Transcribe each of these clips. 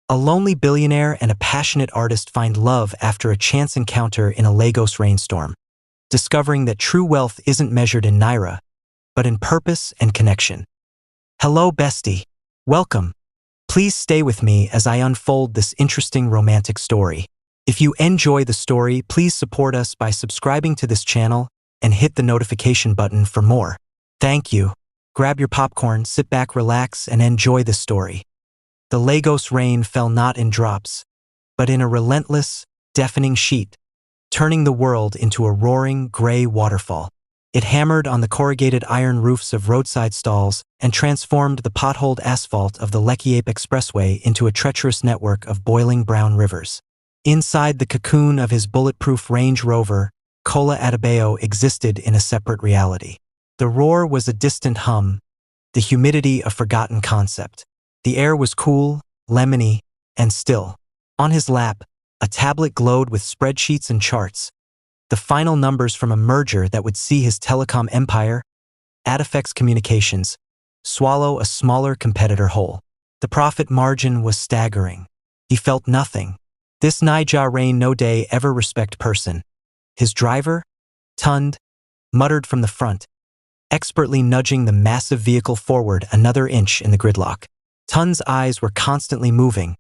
A lonely billionaire and a passionate artist find love after a chance encounter in a Lagos rainstorm, discovering that true wealth isn't measured in naira, but in purpose and connection. Hello, bestie. Welcome. Please stay with me as I unfold this interesting romantic story. If you enjoy the story, please support us by subscribing to this channel and hit the notification button for more. Thank you. Grab your popcorn, sit back, relax, and enjoy this story. The Lagos rain fell not in drops, but in a relentless, deafening sheet, turning the world into a roaring, gray waterfall. It hammered on the corrugated iron roofs of roadside stalls and transformed the potholed asphalt of the Lekki Ape Expressway into a treacherous network of boiling brown rivers. Inside the cocoon of his bulletproof Range Rover, Kola Adebayo existed in a separate reality. The roar was a distant hum, the humidity a forgotten concept. The air was cool, lemony, and still. On his lap, a tablet glowed with spreadsheets and charts, the final numbers from a merger that would see his telecom empire, Adifex Communications, swallow a smaller competitor whole. The profit margin was staggering. He felt nothing. This Naija rain no day ever respect person. His driver, Tund, muttered from the front, expertly nudging the massive vehicle forward another inch in the gridlock. Tund's eyes were constantly moving,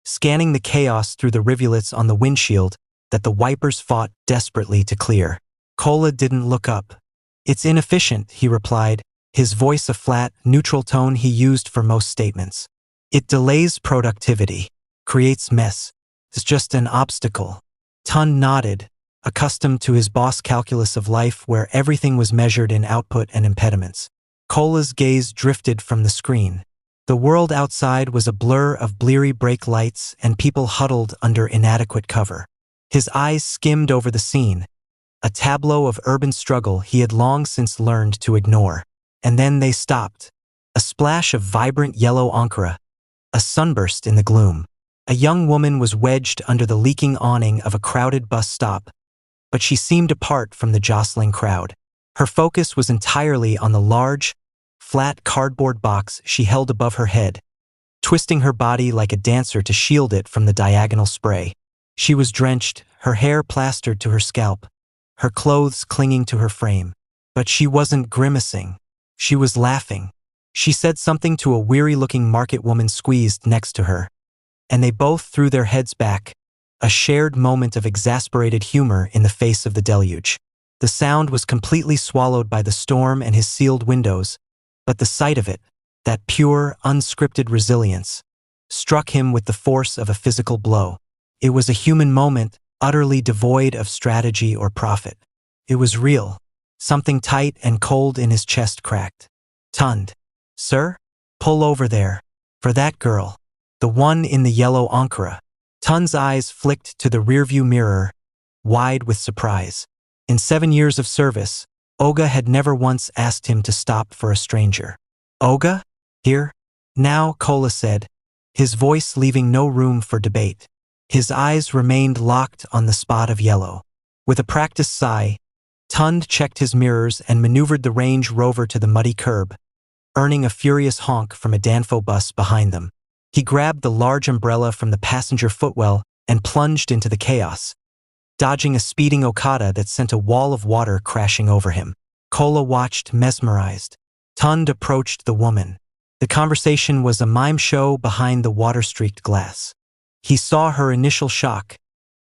scanning the chaos through the rivulets on the windshield that the wipers fought desperately to clear. Kola didn't look up. "It's inefficient," he replied, his voice a flat, neutral tone he used for most statements. "It delays productivity, creates mess. It's just an obstacle." Tund nodded, accustomed to his boss calculus of life where everything was measured in output and impediments. Kola's gaze drifted from the screen. The world outside was a blur of bleary brake lights and people huddled under inadequate cover. His eyes skimmed over the scene, a tableau of urban struggle he had long since learned to ignore. And then they stopped. A splash of vibrant yellow ochre, a sunburst in the gloom. A young woman was wedged under the leaking awning of a crowded bus stop, but she seemed apart from the jostling crowd. Her focus was entirely on the large, flat cardboard box she held above her head, twisting her body like a dancer to shield it from the diagonal spray. She was drenched, her hair plastered to her scalp, her clothes clinging to her frame. But she wasn't grimacing. She was laughing. She said something to a weary-looking market woman squeezed next to her, and they both threw their heads back, a shared moment of exasperated humor in the face of the deluge. The sound was completely swallowed by the storm and his sealed windows, but the sight of it, that pure, unscripted resilience, struck him with the force of a physical blow. It was a human moment, utterly devoid of strategy or profit. It was real. Something tight and cold in his chest cracked. "Tund, sir? Pull over there. For that girl. The one in the yellow ochre." Tund's eyes flicked to the rearview mirror, wide with surprise. In 7 years of service, Oga had never once asked him to stop for a stranger. "Oga? Here? Now," Kola said, his voice leaving no room for debate. His eyes remained locked on the spot of yellow. With a practiced sigh, Tund checked his mirrors and maneuvered the Range Rover to the muddy curb, earning a furious honk from a Danfo bus behind them. He grabbed the large umbrella from the passenger footwell and plunged into the chaos, dodging a speeding Okada that sent a wall of water crashing over him. Kola watched, mesmerized. Tund approached the woman. The conversation was a mime show behind the water-streaked glass. He saw her initial shock,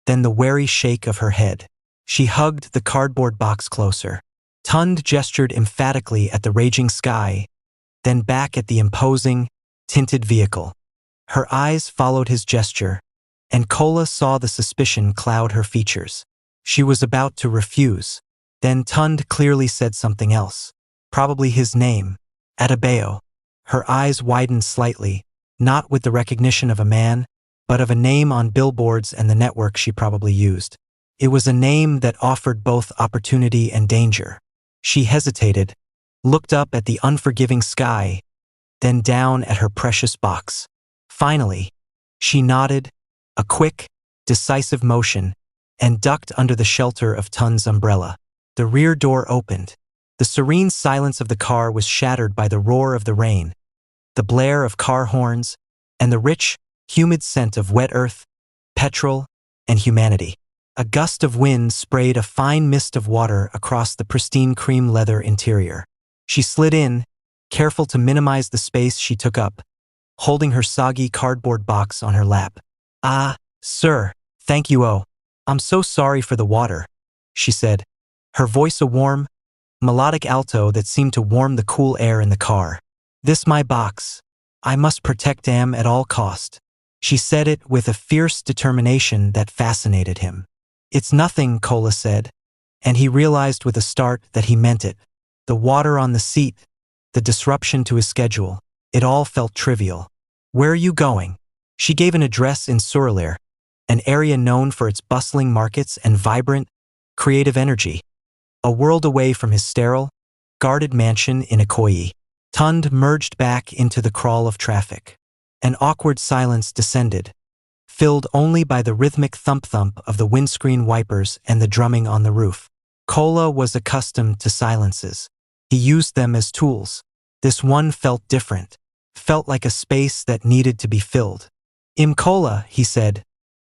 then the wary shake of her head. She hugged the cardboard box closer. Tund gestured emphatically at the raging sky, then back at the imposing, tinted vehicle. Her eyes followed his gesture, and Kola saw the suspicion cloud her features. She was about to refuse. Then Tund clearly said something else. Probably his name, Adebayo. Her eyes widened slightly, not with the recognition of a man, but of a name on billboards and the network she probably used. It was a name that offered both opportunity and danger. She hesitated, looked up at the unforgiving sky, then down at her precious box. Finally, she nodded, a quick, decisive motion, and ducked under the shelter of Tund's umbrella. The rear door opened. The serene silence of the car was shattered by the roar of the rain, the blare of car horns, and the rich, humid scent of wet earth, petrol, and humanity. A gust of wind sprayed a fine mist of water across the pristine cream leather interior. She slid in, careful to minimize the space she took up, holding her soggy cardboard box on her lap. "Ah, sir, thank you. Oh, I'm so sorry for the water," she said, her voice a warm, melodic alto that seemed to warm the cool air in the car. "This my box. I must protect am at all cost." She said it with a fierce determination that fascinated him. "It's nothing," Cola said, and he realized with a start that he meant it. The water on the seat, the disruption to his schedule, it all felt trivial. "Where are you going?" She gave an address in Suralire, an area known for its bustling markets and vibrant, creative energy. A world away from his sterile, guarded mansion in Ikoyi. Tund merged back into the crawl of traffic. An awkward silence descended, filled only by the rhythmic thump-thump of the windscreen wipers and the drumming on the roof. Cola was accustomed to silences. He used them as tools. This one felt different, felt like a space that needed to be filled. "Cola," he said,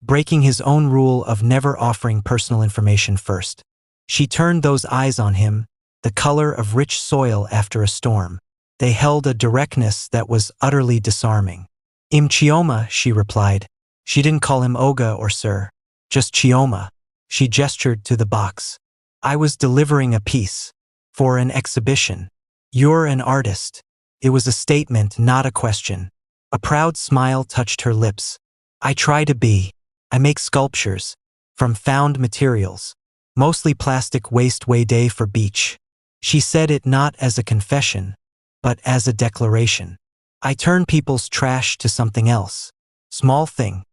breaking his own rule of never offering personal information first. She turned those eyes on him, the color of rich soil after a storm. They held a directness that was utterly disarming. "Chioma," she replied. She didn't call him Oga or sir, just Chioma. She gestured to the box. "I was delivering a piece. For an exhibition. You're an artist." It was a statement, not a question. A proud smile touched her lips. "I try to be. I make sculptures. From found materials. Mostly plastic waste way day for beach." She said it not as a confession, but as a declaration. "I turn people's trash to something else. Small thing."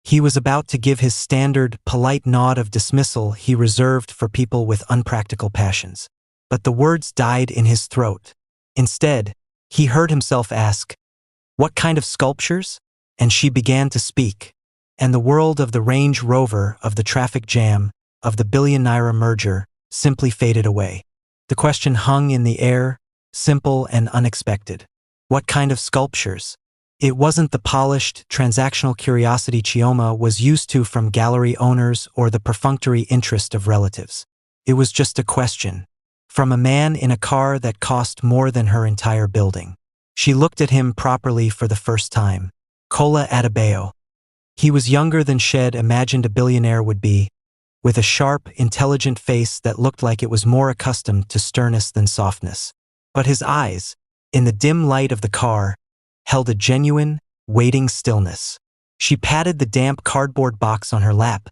He was about to give his standard, polite nod of dismissal he reserved for people with unpractical passions. But the words died in his throat. Instead, he heard himself ask, "What kind of sculptures?" And she began to speak. And the world of the Range Rover, of the traffic jam, of the Billionaire merger, simply faded away. The question hung in the air, simple and unexpected. What kind of sculptures? It wasn't the polished, transactional curiosity Chioma was used to from gallery owners or the perfunctory interest of relatives. It was just a question. From a man in a car that cost more than her entire building. She looked at him properly for the first time. Cola Adebayo. He was younger than Shed imagined a billionaire would be, with a sharp, intelligent face that looked like it was more accustomed to sternness than softness. But his eyes, in the dim light of the car, held a genuine, waiting stillness. She patted the damp cardboard box on her lap,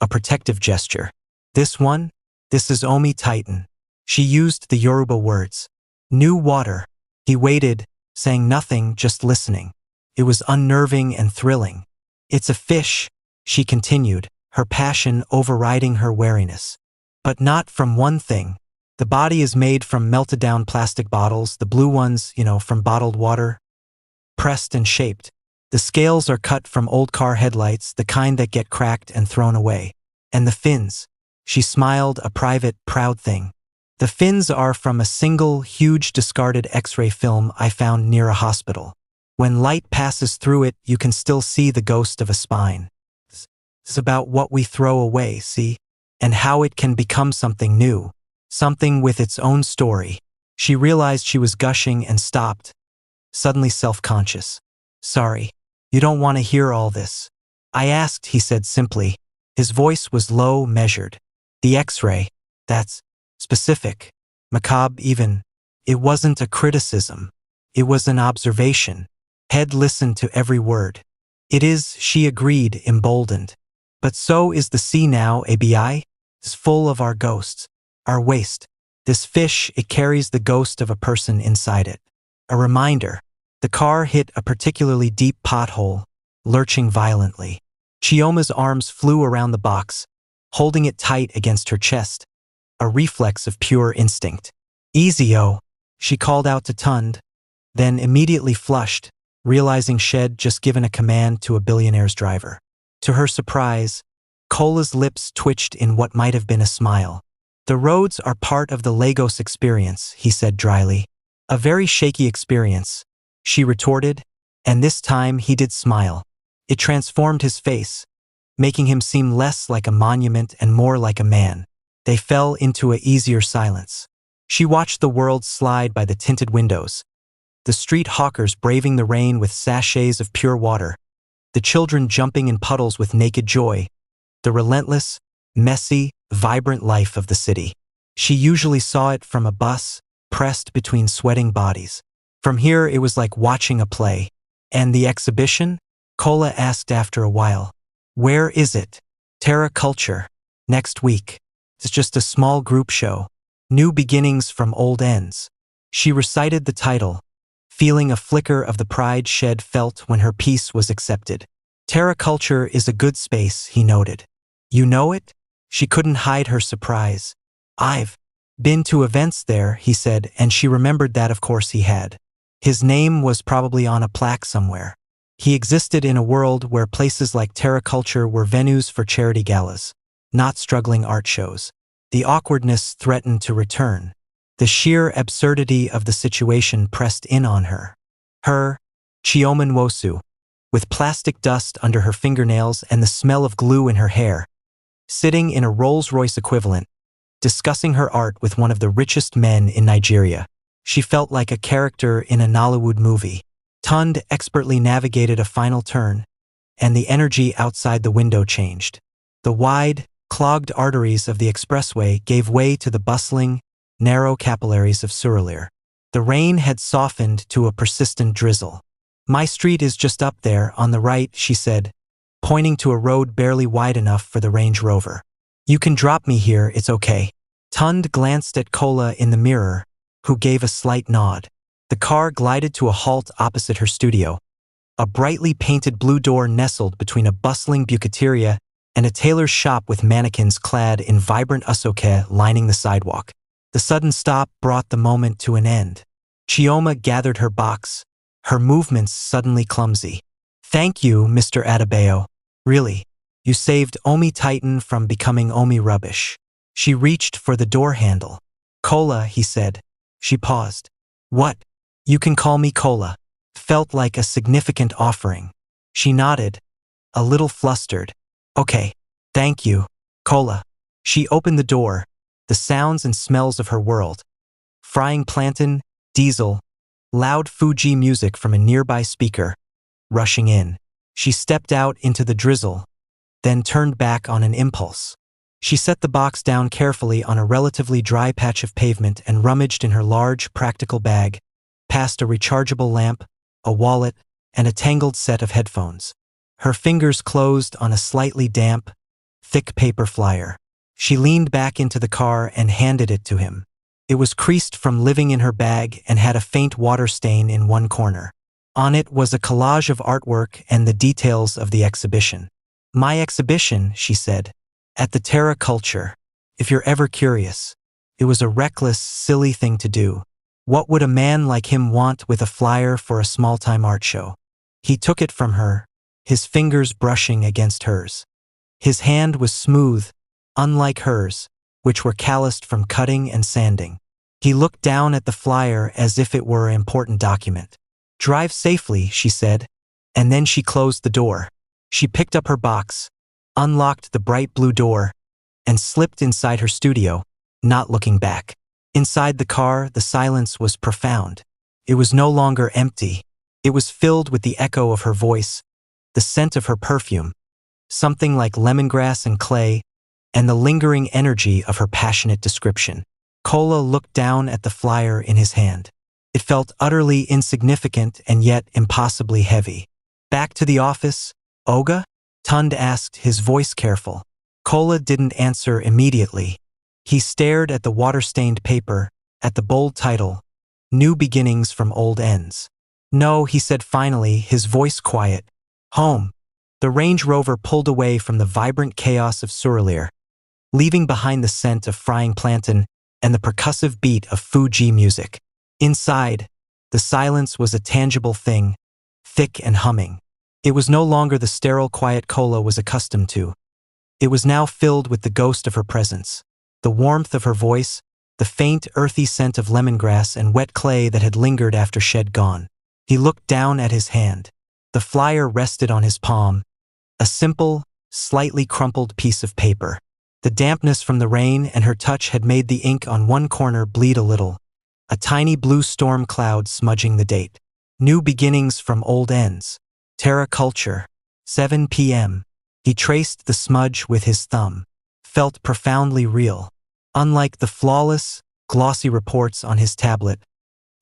a protective gesture. "This one? This is Omi Titan." She used the Yoruba words. "New water." He waited, saying nothing, just listening. It was unnerving and thrilling. "It's a fish," she continued, her passion overriding her wariness. "But not from one thing. The body is made from melted-down plastic bottles, the blue ones, from bottled water, pressed and shaped. The scales are cut from old car headlights, the kind that get cracked and thrown away. And the fins." She smiled, a private, proud thing. "The fins are from a single, huge discarded X-ray film I found near a hospital. When light passes through it, you can still see the ghost of a spine. It's about what we throw away, see? And how it can become something new. Something with its own story." She realized she was gushing and stopped, suddenly self-conscious. "Sorry, you don't want to hear all this." "I asked," he said simply. His voice was low, measured. "The X-ray, that's specific, macabre even. It wasn't a criticism. It was an observation." Head listened to every word. "It is," she agreed, emboldened. "But so is the sea now, ABI. It's full of our ghosts, our waste. This fish, it carries the ghost of a person inside it. A reminder." The car hit a particularly deep pothole, lurching violently. Chioma's arms flew around the box, holding it tight against her chest, a reflex of pure instinct. "Easy, oh," she called out to Tund, then immediately flushed, realizing Shed just given a command to a billionaire's driver. To her surprise, Cola's lips twitched in what might have been a smile. "The roads are part of the Lagos experience," he said dryly. "A very shaky experience," she retorted, and this time he did smile. It transformed his face, making him seem less like a monument and more like a man. They fell into an easier silence. She watched the world slide by the tinted windows, the street hawkers braving the rain with sachets of pure water, the children jumping in puddles with naked joy, the relentless, messy, vibrant life of the city. She usually saw it from a bus, pressed between sweating bodies. From here, it was like watching a play. And the exhibition? Kola asked after a while. Where is it? Terra Culture. Next week. It's just a small group show. New beginnings from old ends. She recited the title, feeling a flicker of the pride Shed felt when her piece was accepted. Terra Culture is a good space, he noted. You know it? She couldn't hide her surprise. I've been to events there, he said, and she remembered that of course he had. His name was probably on a plaque somewhere. He existed in a world where places like Terra Culture were venues for charity galas, not struggling art shows. The awkwardness threatened to return. The sheer absurdity of the situation pressed in on her. Her, Chioma Nwosu, with plastic dust under her fingernails and the smell of glue in her hair, sitting in a Rolls-Royce equivalent, discussing her art with one of the richest men in Nigeria. She felt like a character in a Nollywood movie. Tund expertly navigated a final turn, and the energy outside the window changed. The wide, clogged arteries of the expressway gave way to the bustling, narrow capillaries of Surulere. The rain had softened to a persistent drizzle. My street is just up there, on the right, she said, pointing to a road barely wide enough for the Range Rover. You can drop me here, it's okay. Tund glanced at Kola in the mirror, who gave a slight nod. The car glided to a halt opposite her studio. A brightly painted blue door nestled between a bustling bucateria and a tailor's shop with mannequins clad in vibrant usoke lining the sidewalk. The sudden stop brought the moment to an end. Chioma gathered her box, her movements suddenly clumsy. Thank you, Mr. Adebayo. Really, you saved Omi Titan from becoming Omi rubbish. She reached for the door handle. Kola, he said. She paused. What? You can call me Kola. Felt like a significant offering. She nodded, a little flustered. Okay, thank you, Kola. She opened the door, the sounds and smells of her world. Frying plantain, diesel, loud Fuji music from a nearby speaker, rushing in. She stepped out into the drizzle, then turned back on an impulse. She set the box down carefully on a relatively dry patch of pavement and rummaged in her large, practical bag, past a rechargeable lamp, a wallet, and a tangled set of headphones. Her fingers closed on a slightly damp, thick paper flyer. She leaned back into the car and handed it to him. It was creased from living in her bag and had a faint water stain in one corner. On it was a collage of artwork and the details of the exhibition. My exhibition, she said, at the Terra Culture. If you're ever curious. It was a reckless, silly thing to do. What would a man like him want with a flyer for a small-time art show? He took it from her, his fingers brushing against hers. His hand was smooth, unlike hers, which were calloused from cutting and sanding. He looked down at the flyer as if it were an important document. Drive safely, she said, and then she closed the door. She picked up her box, unlocked the bright blue door, and slipped inside her studio, not looking back. Inside the car, the silence was profound. It was no longer empty. It was filled with the echo of her voice, the scent of her perfume, something like lemongrass and clay, and the lingering energy of her passionate description. Kola looked down at the flyer in his hand. It felt utterly insignificant and yet impossibly heavy. Back to the office, Oga? Tund asked, his voice careful. Kola didn't answer immediately. He stared at the water-stained paper, at the bold title, New Beginnings from Old Ends. No, he said finally, his voice quiet. Home. The Range Rover pulled away from the vibrant chaos of Surulere, leaving behind the scent of frying plantain and the percussive beat of Fuji music. Inside, the silence was a tangible thing, thick and humming. It was no longer the sterile quiet Kola was accustomed to. It was now filled with the ghost of her presence, the warmth of her voice, the faint, earthy scent of lemongrass and wet clay that had lingered after Shed gone. He looked down at his hand. The flyer rested on his palm, a simple, slightly crumpled piece of paper. The dampness from the rain and her touch had made the ink on one corner bleed a little, a tiny blue storm cloud smudging the date. New beginnings from old ends. Terra Culture. 7 p.m. He traced the smudge with his thumb. Felt profoundly real. Unlike the flawless, glossy reports on his tablet,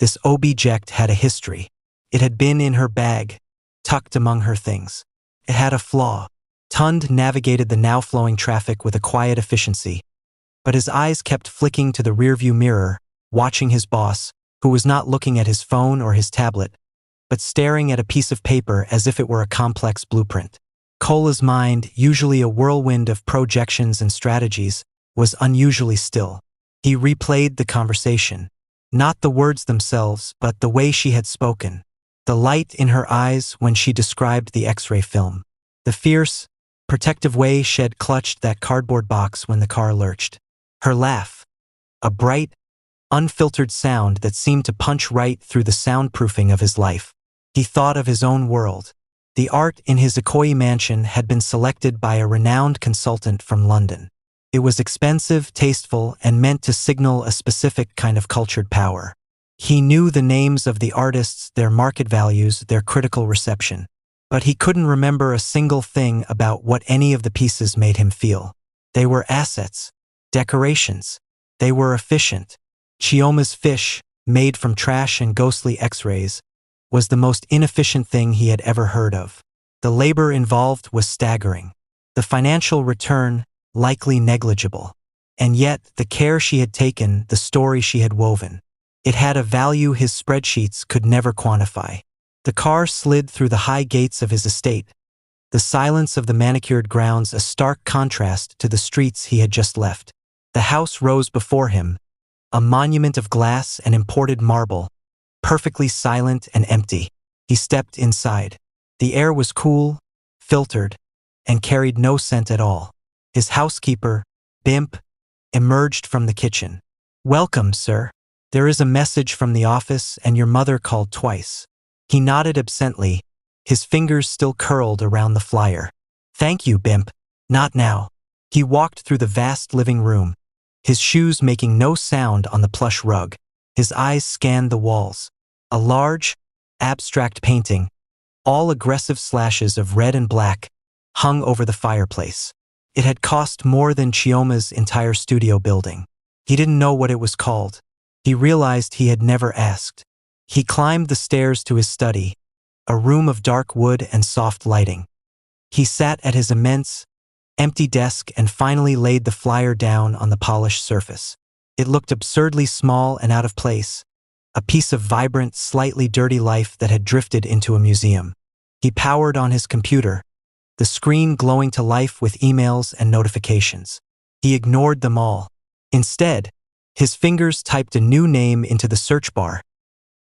this object had a history. It had been in her bag, tucked among her things. It had a flaw. Tund navigated the now-flowing traffic with a quiet efficiency, but his eyes kept flicking to the rearview mirror, watching his boss, who was not looking at his phone or his tablet, but staring at a piece of paper as if it were a complex blueprint. Cola's mind, usually a whirlwind of projections and strategies, was unusually still. He replayed the conversation. Not the words themselves, but the way she had spoken. The light in her eyes when she described the X-ray film. The fierce, protective way Shed clutched that cardboard box when the car lurched. Her laugh. A bright, unfiltered sound that seemed to punch right through the soundproofing of his life. He thought of his own world. The art in his Ikoyi mansion had been selected by a renowned consultant from London. It was expensive, tasteful, and meant to signal a specific kind of cultured power. He knew the names of the artists, their market values, their critical reception. But he couldn't remember a single thing about what any of the pieces made him feel. They were assets, decorations. They were efficient. Chioma's fish, made from trash and ghostly X-rays, was the most inefficient thing he had ever heard of. The labor involved was staggering. The financial return, likely negligible. And yet, the care she had taken, the story she had woven. It had a value his spreadsheets could never quantify. The car slid through the high gates of his estate, the silence of the manicured grounds a stark contrast to the streets he had just left. The house rose before him, a monument of glass and imported marble, perfectly silent and empty. He stepped inside. The air was cool, filtered, and carried no scent at all. His housekeeper, Bimp, emerged from the kitchen. "Welcome, sir. There is a message from the office and your mother called twice." He nodded absently, his fingers still curled around the flyer. "Thank you, Bimp. Not now." He walked through the vast living room, his shoes making no sound on the plush rug. His eyes scanned the walls. A large, abstract painting, all aggressive slashes of red and black, hung over the fireplace. It had cost more than Chioma's entire studio building. He didn't know what it was called. He realized he had never asked. He climbed the stairs to his study, a room of dark wood and soft lighting. He sat at his immense, empty desk and finally laid the flyer down on the polished surface. It looked absurdly small and out of place, a piece of vibrant, slightly dirty life that had drifted into a museum. He powered on his computer, the screen glowing to life with emails and notifications. He ignored them all. Instead, his fingers typed a new name into the search bar: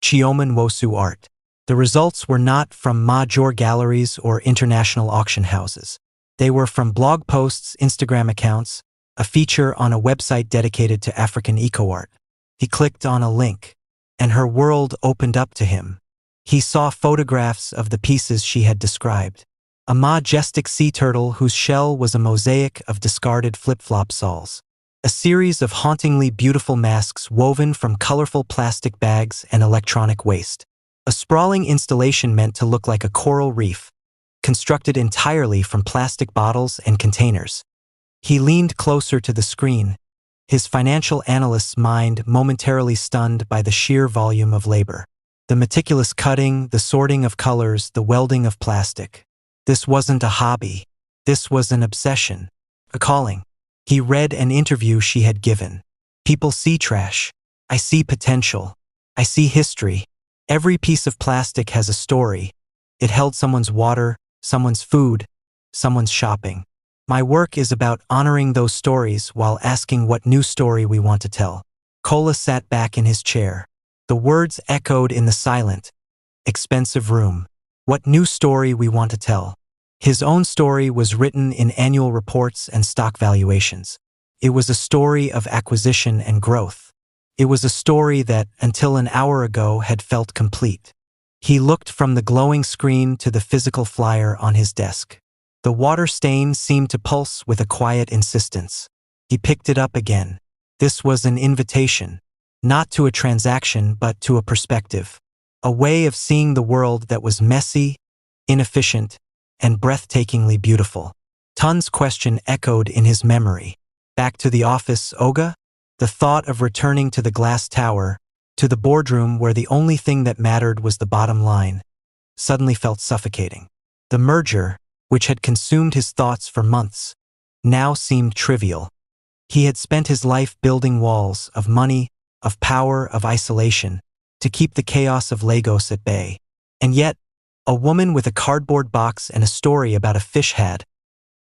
Chioma Nwosu Art. The results were not from major galleries or international auction houses. They were from blog posts, Instagram accounts, a feature on a website dedicated to African eco-art. He clicked on a link, and her world opened up to him. He saw photographs of the pieces she had described. A majestic sea turtle whose shell was a mosaic of discarded flip-flop soles. A series of hauntingly beautiful masks woven from colorful plastic bags and electronic waste. A sprawling installation meant to look like a coral reef, constructed entirely from plastic bottles and containers. He leaned closer to the screen, his financial analyst's mind momentarily stunned by the sheer volume of labor. The meticulous cutting, the sorting of colors, the welding of plastic. This wasn't a hobby. This was an obsession, a calling. He read an interview she had given. "People see trash. I see potential. I see history. Every piece of plastic has a story. It held someone's water, someone's food, someone's shopping. My work is about honoring those stories while asking what new story we want to tell." Kola sat back in his chair. The words echoed in the silent, expensive room. What new story we want to tell. His own story was written in annual reports and stock valuations. It was a story of acquisition and growth. It was a story that, until an hour ago, had felt complete. He looked from the glowing screen to the physical flyer on his desk. The water stain seemed to pulse with a quiet insistence. He picked it up again. This was an invitation, not to a transaction but to a perspective. A way of seeing the world that was messy, inefficient, and breathtakingly beautiful. Tun's question echoed in his memory. Back to the office, Oga? The thought of returning to the glass tower, to the boardroom where the only thing that mattered was the bottom line, suddenly felt suffocating. The merger, which had consumed his thoughts for months, now seemed trivial. He had spent his life building walls of money, of power, of isolation, to keep the chaos of Lagos at bay. And yet, a woman with a cardboard box and a story about a fish had,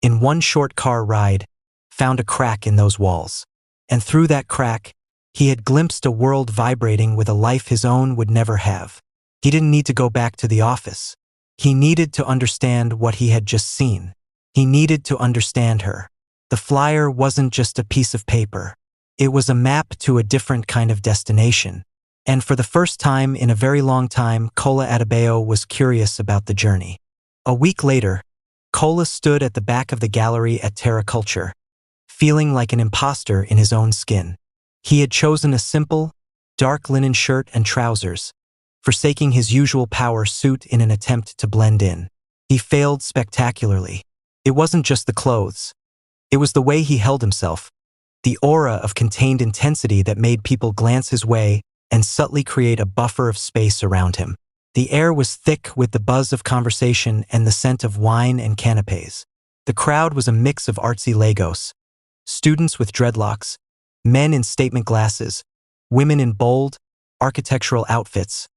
in one short car ride, found a crack in those walls. And through that crack, he had glimpsed a world vibrating with a life his own would never have. He didn't need to go back to the office. He needed to understand what he had just seen. He needed to understand her. The flyer wasn't just a piece of paper. It was a map to a different kind of destination. And for the first time in a very long time, Kola Adebayo was curious about the journey. A week later, Kola stood at the back of the gallery at Terra Culture, feeling like an imposter in his own skin. He had chosen a simple, dark linen shirt and trousers, forsaking his usual power suit in an attempt to blend in. He failed spectacularly. It wasn't just the clothes. It was the way he held himself, the aura of contained intensity that made people glance his way and subtly create a buffer of space around him. The air was thick with the buzz of conversation and the scent of wine and canapes. The crowd was a mix of artsy Lagos, students with dreadlocks, men in statement glasses, women in bold, architectural outfits,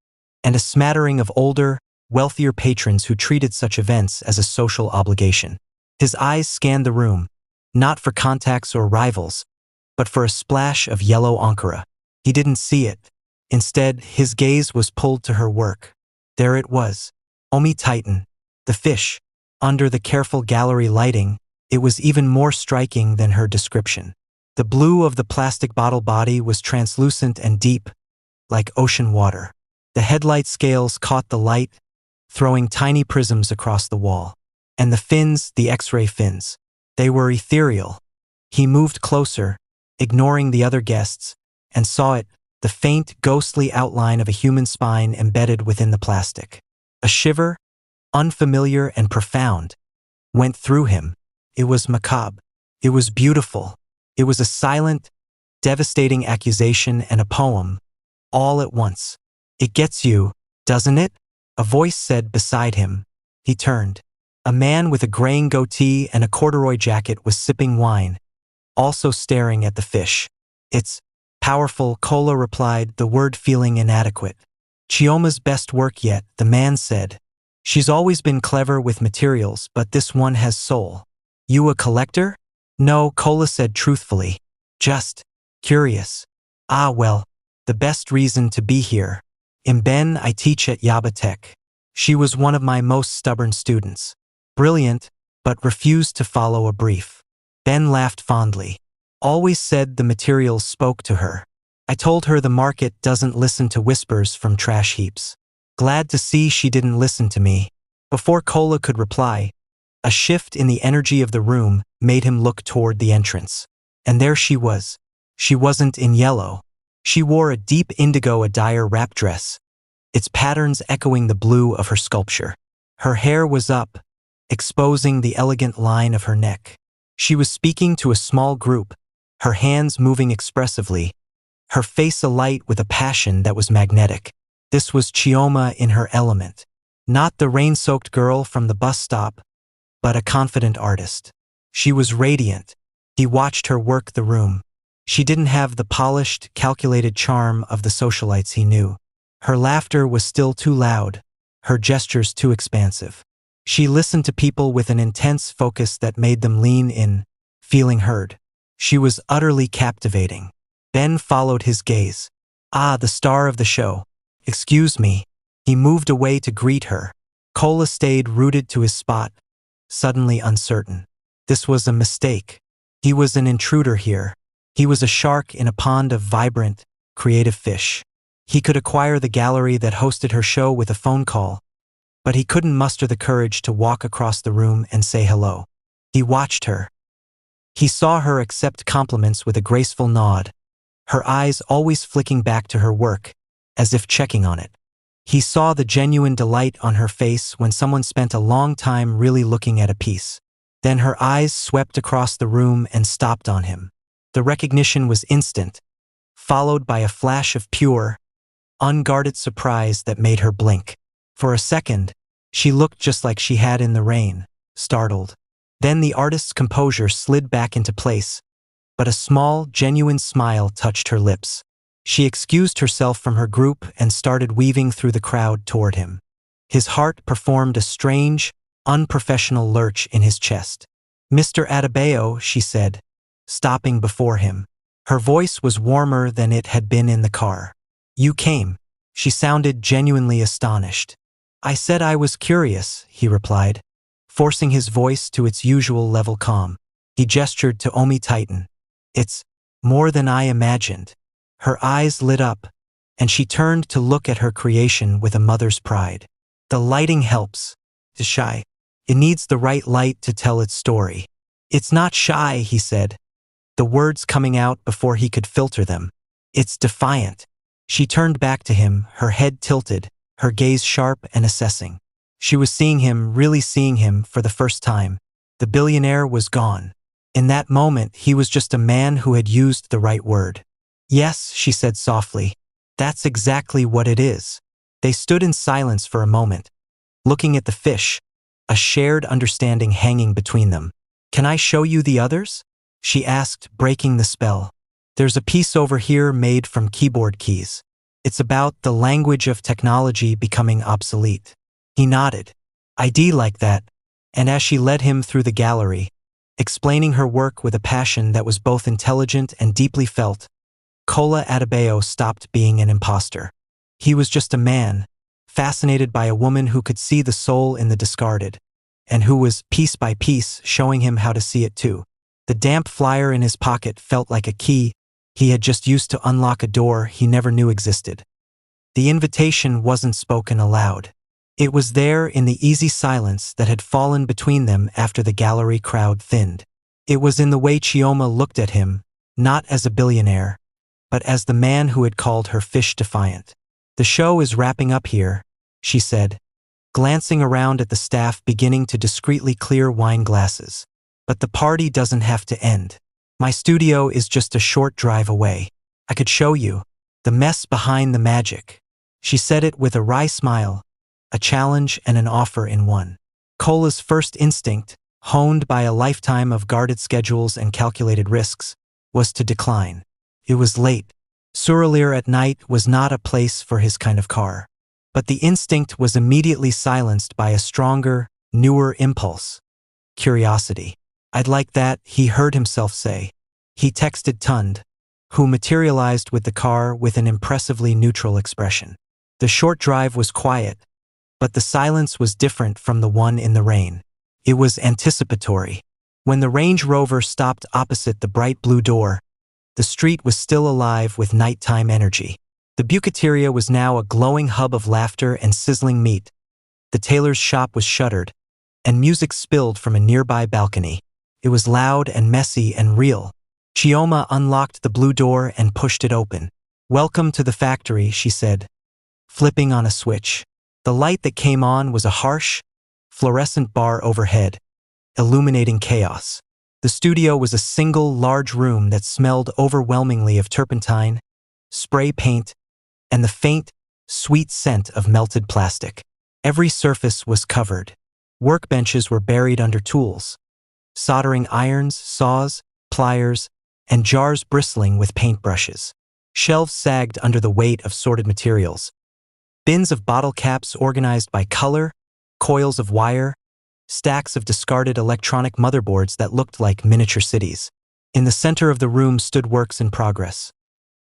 and a smattering of older, wealthier patrons who treated such events as a social obligation. His eyes scanned the room, not for contacts or rivals, but for a splash of yellow ankara. He didn't see it. Instead, his gaze was pulled to her work. There it was, Omi Titan, the fish. Under the careful gallery lighting, it was even more striking than her description. The blue of the plastic bottle body was translucent and deep, like ocean water. The headlight scales caught the light, throwing tiny prisms across the wall. And the fins, the X-ray fins, they were ethereal. He moved closer, ignoring the other guests, and saw it, the faint, ghostly outline of a human spine embedded within the plastic. A shiver, unfamiliar and profound, went through him. It was macabre. It was beautiful. It was a silent, devastating accusation and a poem, all at once. It gets you, doesn't it? A voice said beside him. He turned. A man with a graying goatee and a corduroy jacket was sipping wine, also staring at the fish. It's powerful, Kola replied, the word feeling inadequate. Chioma's best work yet, the man said. She's always been clever with materials, but this one has soul. You a collector? No, Kola said truthfully. Just curious. Ah well, the best reason to be here. Mben, I teach at Yaba Tech. She was one of my most stubborn students. Brilliant, but refused to follow a brief. Ben laughed fondly. Always said the materials spoke to her. I told her the market doesn't listen to whispers from trash heaps. Glad to see she didn't listen to me. Before Kola could reply, a shift in the energy of the room made him look toward the entrance. And there she was. She wasn't in yellow. She wore a deep indigo Adair wrap dress, its patterns echoing the blue of her sculpture. Her hair was up, exposing the elegant line of her neck. She was speaking to a small group, her hands moving expressively, her face alight with a passion that was magnetic. This was Chioma in her element. Not the rain-soaked girl from the bus stop, but a confident artist. She was radiant. He watched her work the room. She didn't have the polished, calculated charm of the socialites he knew. Her laughter was still too loud, her gestures too expansive. She listened to people with an intense focus that made them lean in, feeling heard. She was utterly captivating. Ben followed his gaze. Ah, the star of the show. Excuse me. He moved away to greet her. Kola stayed rooted to his spot, suddenly uncertain. This was a mistake. He was an intruder here. He was a shark in a pond of vibrant, creative fish. He could acquire the gallery that hosted her show with a phone call, but he couldn't muster the courage to walk across the room and say hello. He watched her. He saw her accept compliments with a graceful nod, her eyes always flicking back to her work, as if checking on it. He saw the genuine delight on her face when someone spent a long time really looking at a piece. Then her eyes swept across the room and stopped on him. The recognition was instant, followed by a flash of pure, unguarded surprise that made her blink. For a second, she looked just like she had in the rain, startled. Then the artist's composure slid back into place, but a small, genuine smile touched her lips. She excused herself from her group and started weaving through the crowd toward him. His heart performed a strange, unprofessional lurch in his chest. "Mr. Adebayo," she said, stopping before him. Her voice was warmer than it had been in the car. "You came." She sounded genuinely astonished. "I said I was curious," he replied, forcing his voice to its usual level calm. He gestured to Omi Titan. "It's more than I imagined." Her eyes lit up, and she turned to look at her creation with a mother's pride. "The lighting helps. It's shy. It needs the right light to tell its story." "It's not shy," he said, the words coming out before he could filter them. "It's defiant." She turned back to him, her head tilted, her gaze sharp and assessing. She was seeing him, really seeing him, for the first time. The billionaire was gone. In that moment, he was just a man who had used the right word. "Yes," she said softly, "that's exactly what it is." They stood in silence for a moment, looking at the fish, a shared understanding hanging between them. "Can I show you the others?" she asked, breaking the spell. "There's a piece over here made from keyboard keys. It's about the language of technology becoming obsolete." He nodded. "I'd like that." And as she led him through the gallery, explaining her work with a passion that was both intelligent and deeply felt, Kola Adebayo stopped being an imposter. He was just a man, fascinated by a woman who could see the soul in the discarded, and who was, piece by piece, showing him how to see it too. The damp flyer in his pocket felt like a key he had just used to unlock a door he never knew existed. The invitation wasn't spoken aloud. It was there in the easy silence that had fallen between them after the gallery crowd thinned. It was in the way Chioma looked at him, not as a billionaire, but as the man who had called her fish defiant. "The show is wrapping up here," she said, glancing around at the staff beginning to discreetly clear wine glasses. "But the party doesn't have to end. My studio is just a short drive away. I could show you the mess behind the magic." She said it with a wry smile, a challenge and an offer in one. Kola's first instinct, honed by a lifetime of guarded schedules and calculated risks, was to decline. It was late. Suralire at night was not a place for his kind of car. But the instinct was immediately silenced by a stronger, newer impulse. Curiosity. "I'd like that," he heard himself say. He texted Tund, who materialized with the car with an impressively neutral expression. The short drive was quiet, but the silence was different from the one in the rain. It was anticipatory. When the Range Rover stopped opposite the bright blue door, the street was still alive with nighttime energy. The Bucateria was now a glowing hub of laughter and sizzling meat. The tailor's shop was shuttered, and music spilled from a nearby balcony. It was loud and messy and real. Chioma unlocked the blue door and pushed it open. "Welcome to the factory," she said, flipping on a switch. The light that came on was a harsh, fluorescent bar overhead, illuminating chaos. The studio was a single large room that smelled overwhelmingly of turpentine, spray paint, and the faint, sweet scent of melted plastic. Every surface was covered. Workbenches were buried under tools, soldering irons, saws, pliers, and jars bristling with paintbrushes. Shelves sagged under the weight of sorted materials. Bins of bottle caps organized by color, coils of wire, stacks of discarded electronic motherboards that looked like miniature cities. In the center of the room stood works in progress.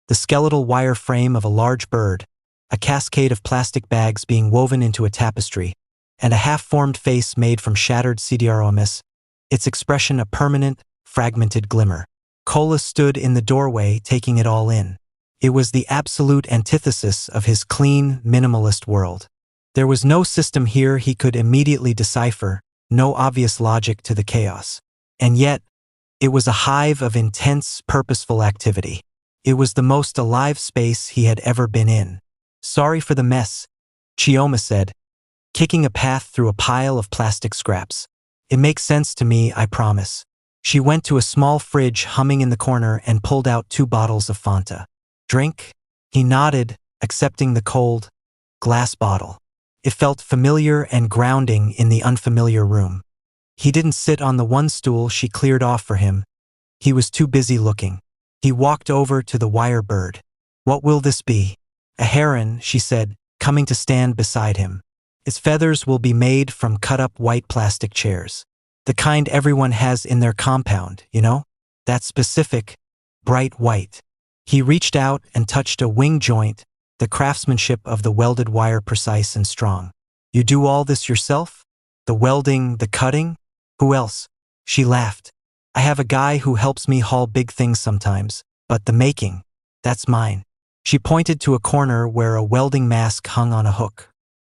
The skeletal wire frame of a large bird, a cascade of plastic bags being woven into a tapestry, and a half-formed face made from shattered CDROMs, its expression a permanent, fragmented glimmer. Kola stood in the doorway, taking it all in. It was the absolute antithesis of his clean, minimalist world. There was no system here he could immediately decipher, no obvious logic to the chaos. And yet, it was a hive of intense, purposeful activity. It was the most alive space he had ever been in. "Sorry for the mess," Chioma said, kicking a path through a pile of plastic scraps. "It makes sense to me, I promise." She went to a small fridge humming in the corner and pulled out 2 bottles of Fanta. "Drink?" He nodded, accepting the cold, glass bottle. It felt familiar and grounding in the unfamiliar room. He didn't sit on the one stool she cleared off for him. He was too busy looking. He walked over to the wire bird. "What will this be?" "A heron," she said, coming to stand beside him. "Its feathers will be made from cut-up white plastic chairs. The kind everyone has in their compound, you know? That specific, bright white." He reached out and touched a wing joint, the craftsmanship of the welded wire precise and strong. "You do all this yourself? The welding, the cutting? Who else?" She laughed. "I have a guy who helps me haul big things sometimes, but the making, that's mine." She pointed to a corner where a welding mask hung on a hook.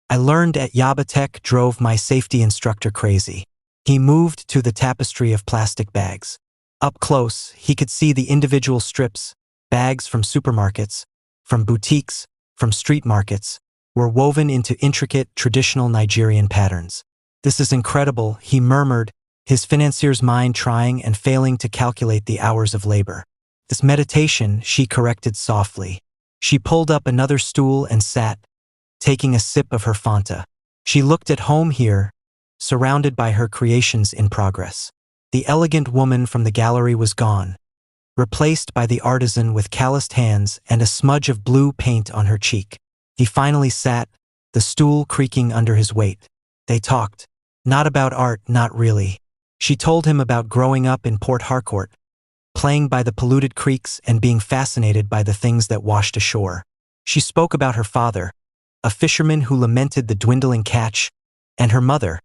"I learned at Yabatech drove my safety instructor crazy." He moved to the tapestry of plastic bags. Up close, he could see the individual strips, bags from supermarkets, from boutiques, from street markets, were woven into intricate, traditional Nigerian patterns. "This is incredible," he murmured, his financier's mind trying and failing to calculate the hours of labor. "This meditation," she corrected softly. She pulled up another stool and sat, taking a sip of her Fanta. She looked at home here, surrounded by her creations in progress. The elegant woman from the gallery was gone, replaced by the artisan with calloused hands and a smudge of blue paint on her cheek. He finally sat, the stool creaking under his weight. They talked. Not about art, not really. She told him about growing up in Port Harcourt, playing by the polluted creeks and being fascinated by the things that washed ashore. She spoke about her father, a fisherman who lamented the dwindling catch, and her mother,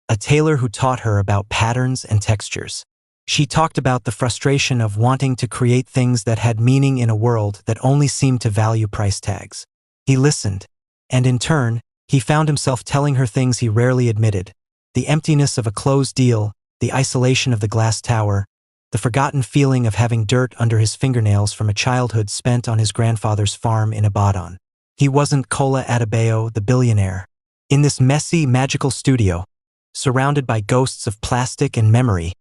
a tailor who taught her about patterns and textures. She talked about the frustration of wanting to create things that had meaning in a world that only seemed to value price tags. He listened, and in turn, he found himself telling her things he rarely admitted: the emptiness of a closed deal, the isolation of the glass tower, the forgotten feeling of having dirt under his fingernails from a childhood spent on his grandfather's farm in Ibadan. He wasn't Kola Adebayo, the billionaire. In this messy, magical studio, surrounded by ghosts of plastic and memory,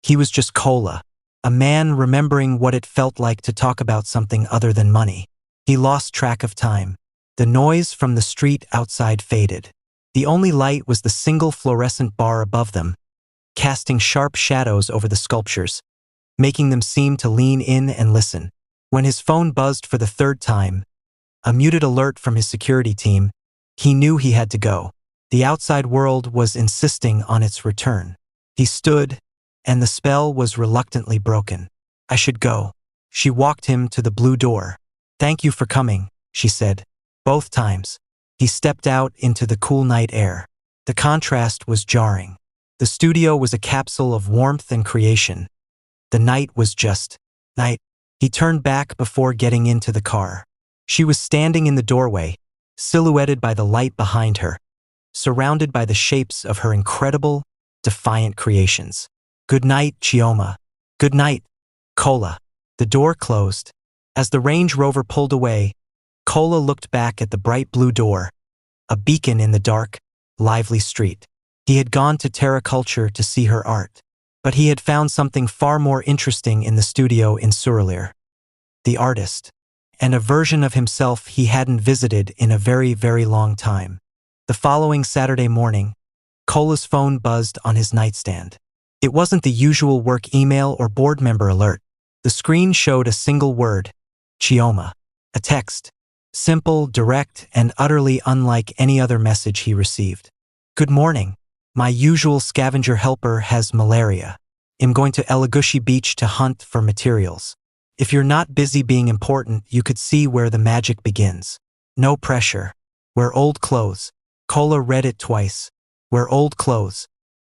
he was just Kola, a man remembering what it felt like to talk about something other than money. He lost track of time. The noise from the street outside faded. The only light was the single fluorescent bar above them, casting sharp shadows over the sculptures, making them seem to lean in and listen. When his phone buzzed for the 3rd time, a muted alert from his security team, he knew he had to go. The outside world was insisting on its return. He stood, and the spell was reluctantly broken. "I should go." She walked him to the blue door. "Thank you for coming," she said. Both times, he stepped out into the cool night air. The contrast was jarring. The studio was a capsule of warmth and creation. The night was just night. He turned back before getting into the car. She was standing in the doorway, silhouetted by the light behind her, surrounded by the shapes of her incredible, defiant creations. "Good night, Chioma." "Good night, Kola." The door closed. As the Range Rover pulled away, Kola looked back at the bright blue door, a beacon in the dark, lively street. He had gone to Terra Culture to see her art, but he had found something far more interesting in the studio in Surulere. The artist, and a version of himself he hadn't visited in a very, very long time. The following Saturday morning, Kola's phone buzzed on his nightstand. It wasn't the usual work email or board member alert. The screen showed a single word: Chioma. A text. Simple, direct, and utterly unlike any other message he received. "Good morning. My usual scavenger helper has malaria. I'm going to Elagushi Beach to hunt for materials. If you're not busy being important, you could see where the magic begins. No pressure. Wear old clothes." Kola read it twice. "Wear old clothes."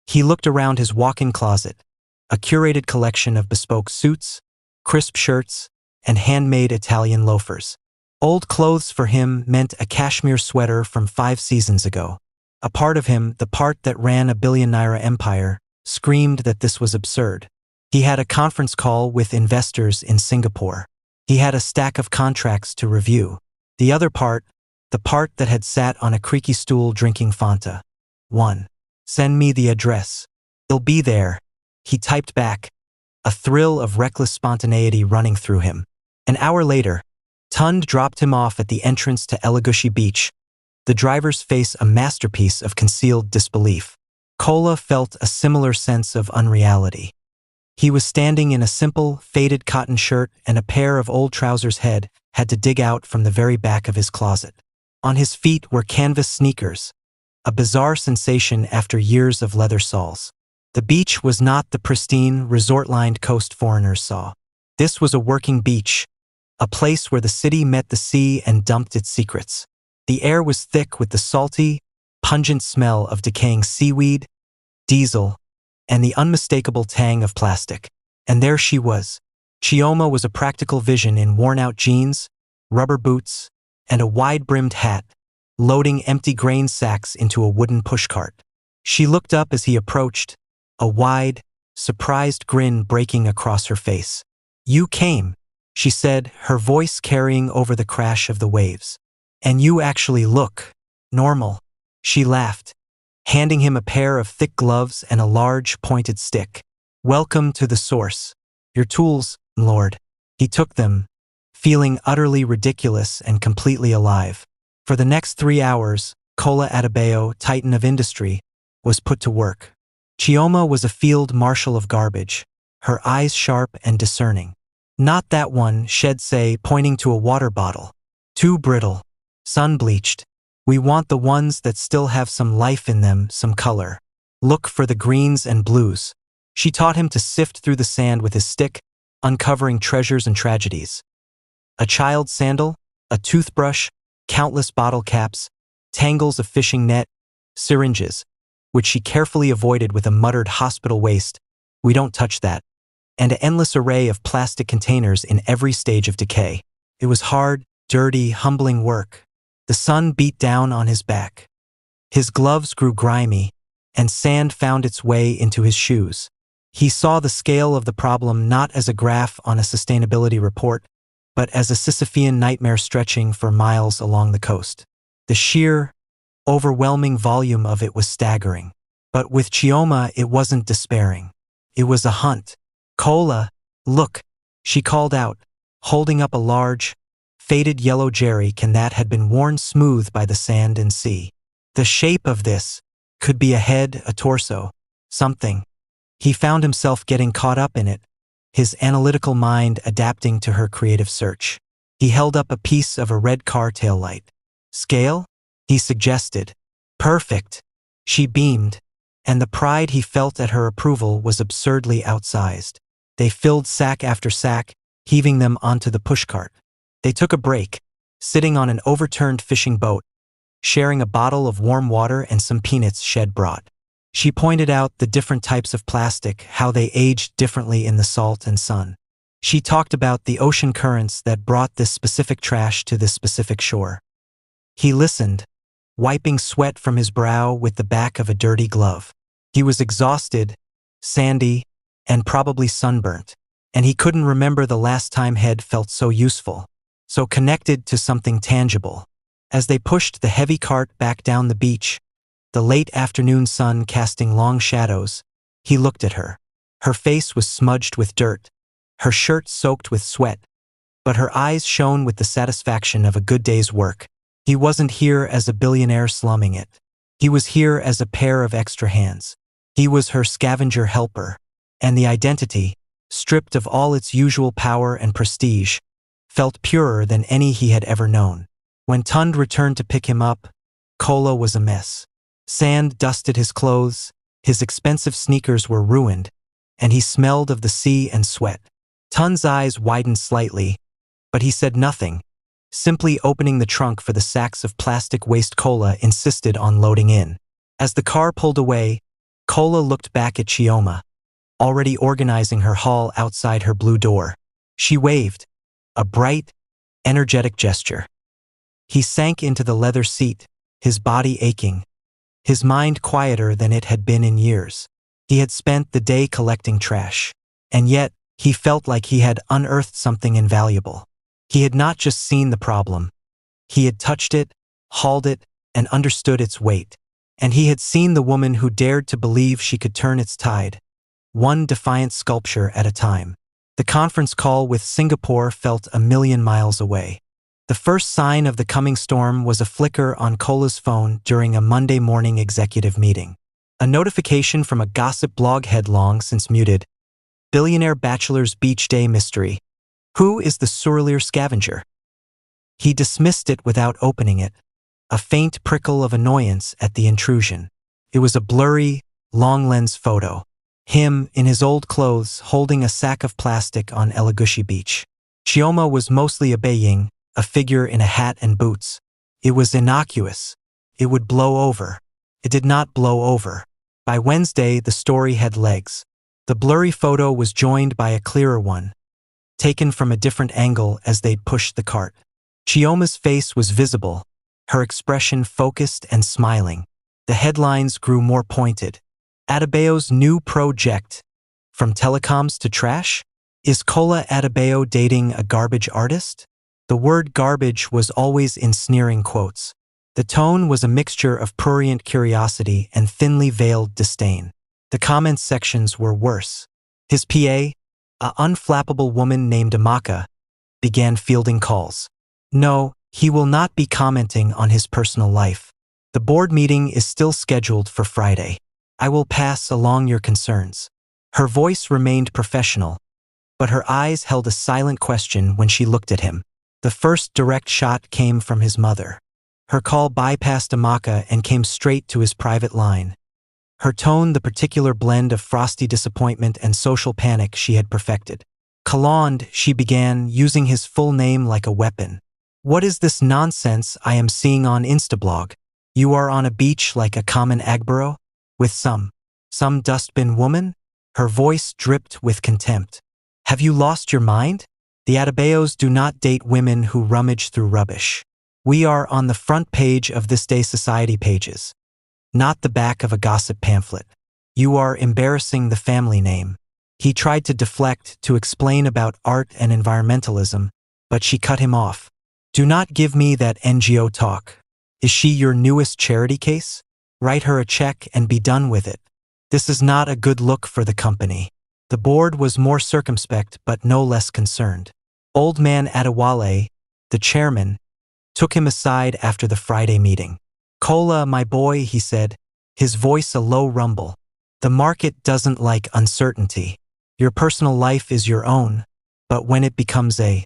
He looked around his walk-in closet, a curated collection of bespoke suits, crisp shirts, and handmade Italian loafers. Old clothes for him meant a cashmere sweater from 5 seasons ago. A part of him, the part that ran a billionaire empire, screamed that this was absurd. He had a conference call with investors in Singapore. He had a stack of contracts to review. The other part, the part that had sat on a creaky stool drinking Fanta. 1. Send me the address. It'll be there. He typed back, a thrill of reckless spontaneity running through him. An hour later, Tund dropped him off at the entrance to Elagushi Beach, the driver's face a masterpiece of concealed disbelief. Kola felt a similar sense of unreality. He was standing in a simple, faded cotton shirt and a pair of old trousers head had to dig out from the very back of his closet. On his feet were canvas sneakers, a bizarre sensation after years of leather soles. The beach was not the pristine, resort-lined coast foreigners saw. This was a working beach, a place where the city met the sea and dumped its secrets. The air was thick with the salty, pungent smell of decaying seaweed, diesel, and the unmistakable tang of plastic. And there she was. Chioma was a practical vision in worn-out jeans, rubber boots, and a wide-brimmed hat, loading empty grain sacks into a wooden pushcart. She looked up as he approached, a wide, surprised grin breaking across her face. "You came," she said, her voice carrying over the crash of the waves. "And you actually look normal." She laughed, handing him a pair of thick gloves and a large, pointed stick. "Welcome to the source. Your tools, Lord." He took them, feeling utterly ridiculous and completely alive. For the next 3 hours, Kola Adebayo, titan of industry, was put to work. Chioma was a field marshal of garbage, her eyes sharp and discerning. "Not that one," Shed say, pointing to a water bottle. "Too brittle. Sun-bleached. We want the ones that still have some life in them, some color. Look for the greens and blues." She taught him to sift through the sand with his stick, uncovering treasures and tragedies. A child's sandal, a toothbrush, countless bottle caps, tangles of fishing net, syringes, which she carefully avoided with a muttered hospital waste, "We don't touch that," and an endless array of plastic containers in every stage of decay. It was hard, dirty, humbling work. The sun beat down on his back. His gloves grew grimy, and sand found its way into his shoes. He saw the scale of the problem not as a graph on a sustainability report, but as a Sisyphean nightmare stretching for miles along the coast. The sheer, overwhelming volume of it was staggering. But with Chioma, it wasn't despairing. It was a hunt. "Kola, look," she called out, holding up a large, faded yellow jerry can that had been worn smooth by the sand and sea. The shape of this could be a head, a torso, something. He found himself getting caught up in it, his analytical mind adapting to her creative search. He held up a piece of a red car taillight. "Scale?" he suggested. "Perfect." She beamed, and the pride he felt at her approval was absurdly outsized. They filled sack after sack, heaving them onto the pushcart. They took a break, sitting on an overturned fishing boat, sharing a bottle of warm water and some peanuts Shed brought. She pointed out the different types of plastic, how they aged differently in the salt and sun. She talked about the ocean currents that brought this specific trash to this specific shore. He listened, wiping sweat from his brow with the back of a dirty glove. He was exhausted, sandy, and probably sunburnt, and he couldn't remember the last time he'd felt so useful, so connected to something tangible. As they pushed the heavy cart back down the beach, the late afternoon sun casting long shadows, he looked at her. Her face was smudged with dirt, her shirt soaked with sweat, but her eyes shone with the satisfaction of a good day's work. He wasn't here as a billionaire slumming it. He was here as a pair of extra hands. He was her scavenger helper, and the identity, stripped of all its usual power and prestige, felt purer than any he had ever known. When Tund returned to pick him up, Kola was a mess. Sand dusted his clothes, his expensive sneakers were ruined, and he smelled of the sea and sweat. Tund's eyes widened slightly, but he said nothing. Simply opening the trunk for the sacks of plastic waste, Kola insisted on loading in. As the car pulled away, Kola looked back at Chioma, already organizing her haul outside her blue door. She waved, a bright, energetic gesture. He sank into the leather seat, his body aching, his mind quieter than it had been in years. He had spent the day collecting trash, and yet he felt like he had unearthed something invaluable. He had not just seen the problem. He had touched it, hauled it, and understood its weight. And he had seen the woman who dared to believe she could turn its tide, one defiant sculpture at a time. The conference call with Singapore felt a million miles away. The first sign of the coming storm was a flicker on Cola's phone during a Monday morning executive meeting. A notification from a gossip blog head long since muted. Billionaire Bachelor's Beach Day Mystery. Who is the Surlier scavenger? He dismissed it without opening it, a faint prickle of annoyance at the intrusion. It was a blurry, long-lens photo. Him, in his old clothes, holding a sack of plastic on Elagushi Beach. Chioma was mostly obeying, a figure in a hat and boots. It was innocuous. It would blow over. It did not blow over. By Wednesday, the story had legs. The blurry photo was joined by a clearer one, taken from a different angle as they'd pushed the cart. Chioma's face was visible, her expression focused and smiling. The headlines grew more pointed. Adebayo's new project. From telecoms to trash? Is Cola Adebayo dating a garbage artist? The word garbage was always in sneering quotes. The tone was a mixture of prurient curiosity and thinly veiled disdain. The comments sections were worse. His PA, a unflappable woman named Amaka, began fielding calls. No, he will not be commenting on his personal life. The board meeting is still scheduled for Friday. I will pass along your concerns. Her voice remained professional, but her eyes held a silent question when she looked at him. The first direct shot came from his mother. Her call bypassed Amaka and came straight to his private line. Her tone the particular blend of frosty disappointment and social panic she had perfected. Kalond, she began, using his full name like a weapon. What is this nonsense I am seeing on Instablog? You are on a beach like a common Agboro? With some dustbin woman? Her voice dripped with contempt. Have you lost your mind? The Adebayos do not date women who rummage through rubbish. We are on the front page of This Day Society pages, not the back of a gossip pamphlet. You are embarrassing the family name. He tried to deflect, to explain about art and environmentalism, but she cut him off. Do not give me that NGO talk. Is she your newest charity case? Write her a check and be done with it. This is not a good look for the company. The board was more circumspect but no less concerned. Old man Adewale, the chairman, took him aside after the Friday meeting. Cola, my boy, he said, his voice a low rumble. The market doesn't like uncertainty. Your personal life is your own, but when it becomes a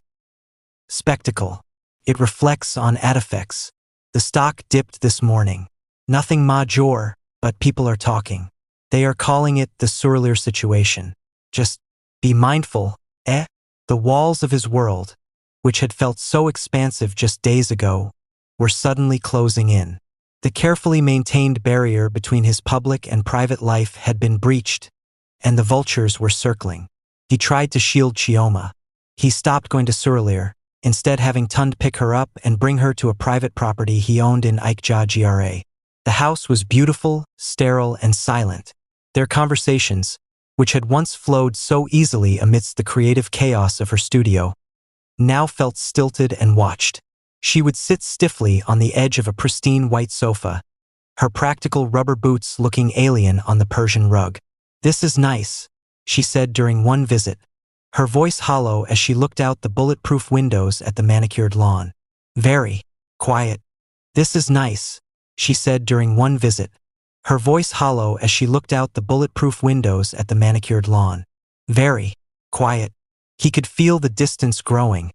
spectacle, it reflects on Adefex. The stock dipped this morning. Nothing major, but people are talking. They are calling it the Surlier situation. Just be mindful, eh? The walls of his world, which had felt so expansive just days ago, were suddenly closing in. The carefully maintained barrier between his public and private life had been breached, and the vultures were circling. He tried to shield Chioma. He stopped going to Surlier, instead having Tund pick her up and bring her to a private property he owned in Aikja GRA. The house was beautiful, sterile, and silent. Their conversations, which had once flowed so easily amidst the creative chaos of her studio, now felt stilted and watched. She would sit stiffly on the edge of a pristine white sofa, her practical rubber boots looking alien on the Persian rug. This is nice, she said during one visit, her voice hollow as she looked out the bulletproof windows at the manicured lawn. Very quiet. This is nice, she said during one visit, her voice hollow as she looked out the bulletproof windows at the manicured lawn. Very quiet. He could feel the distance growing,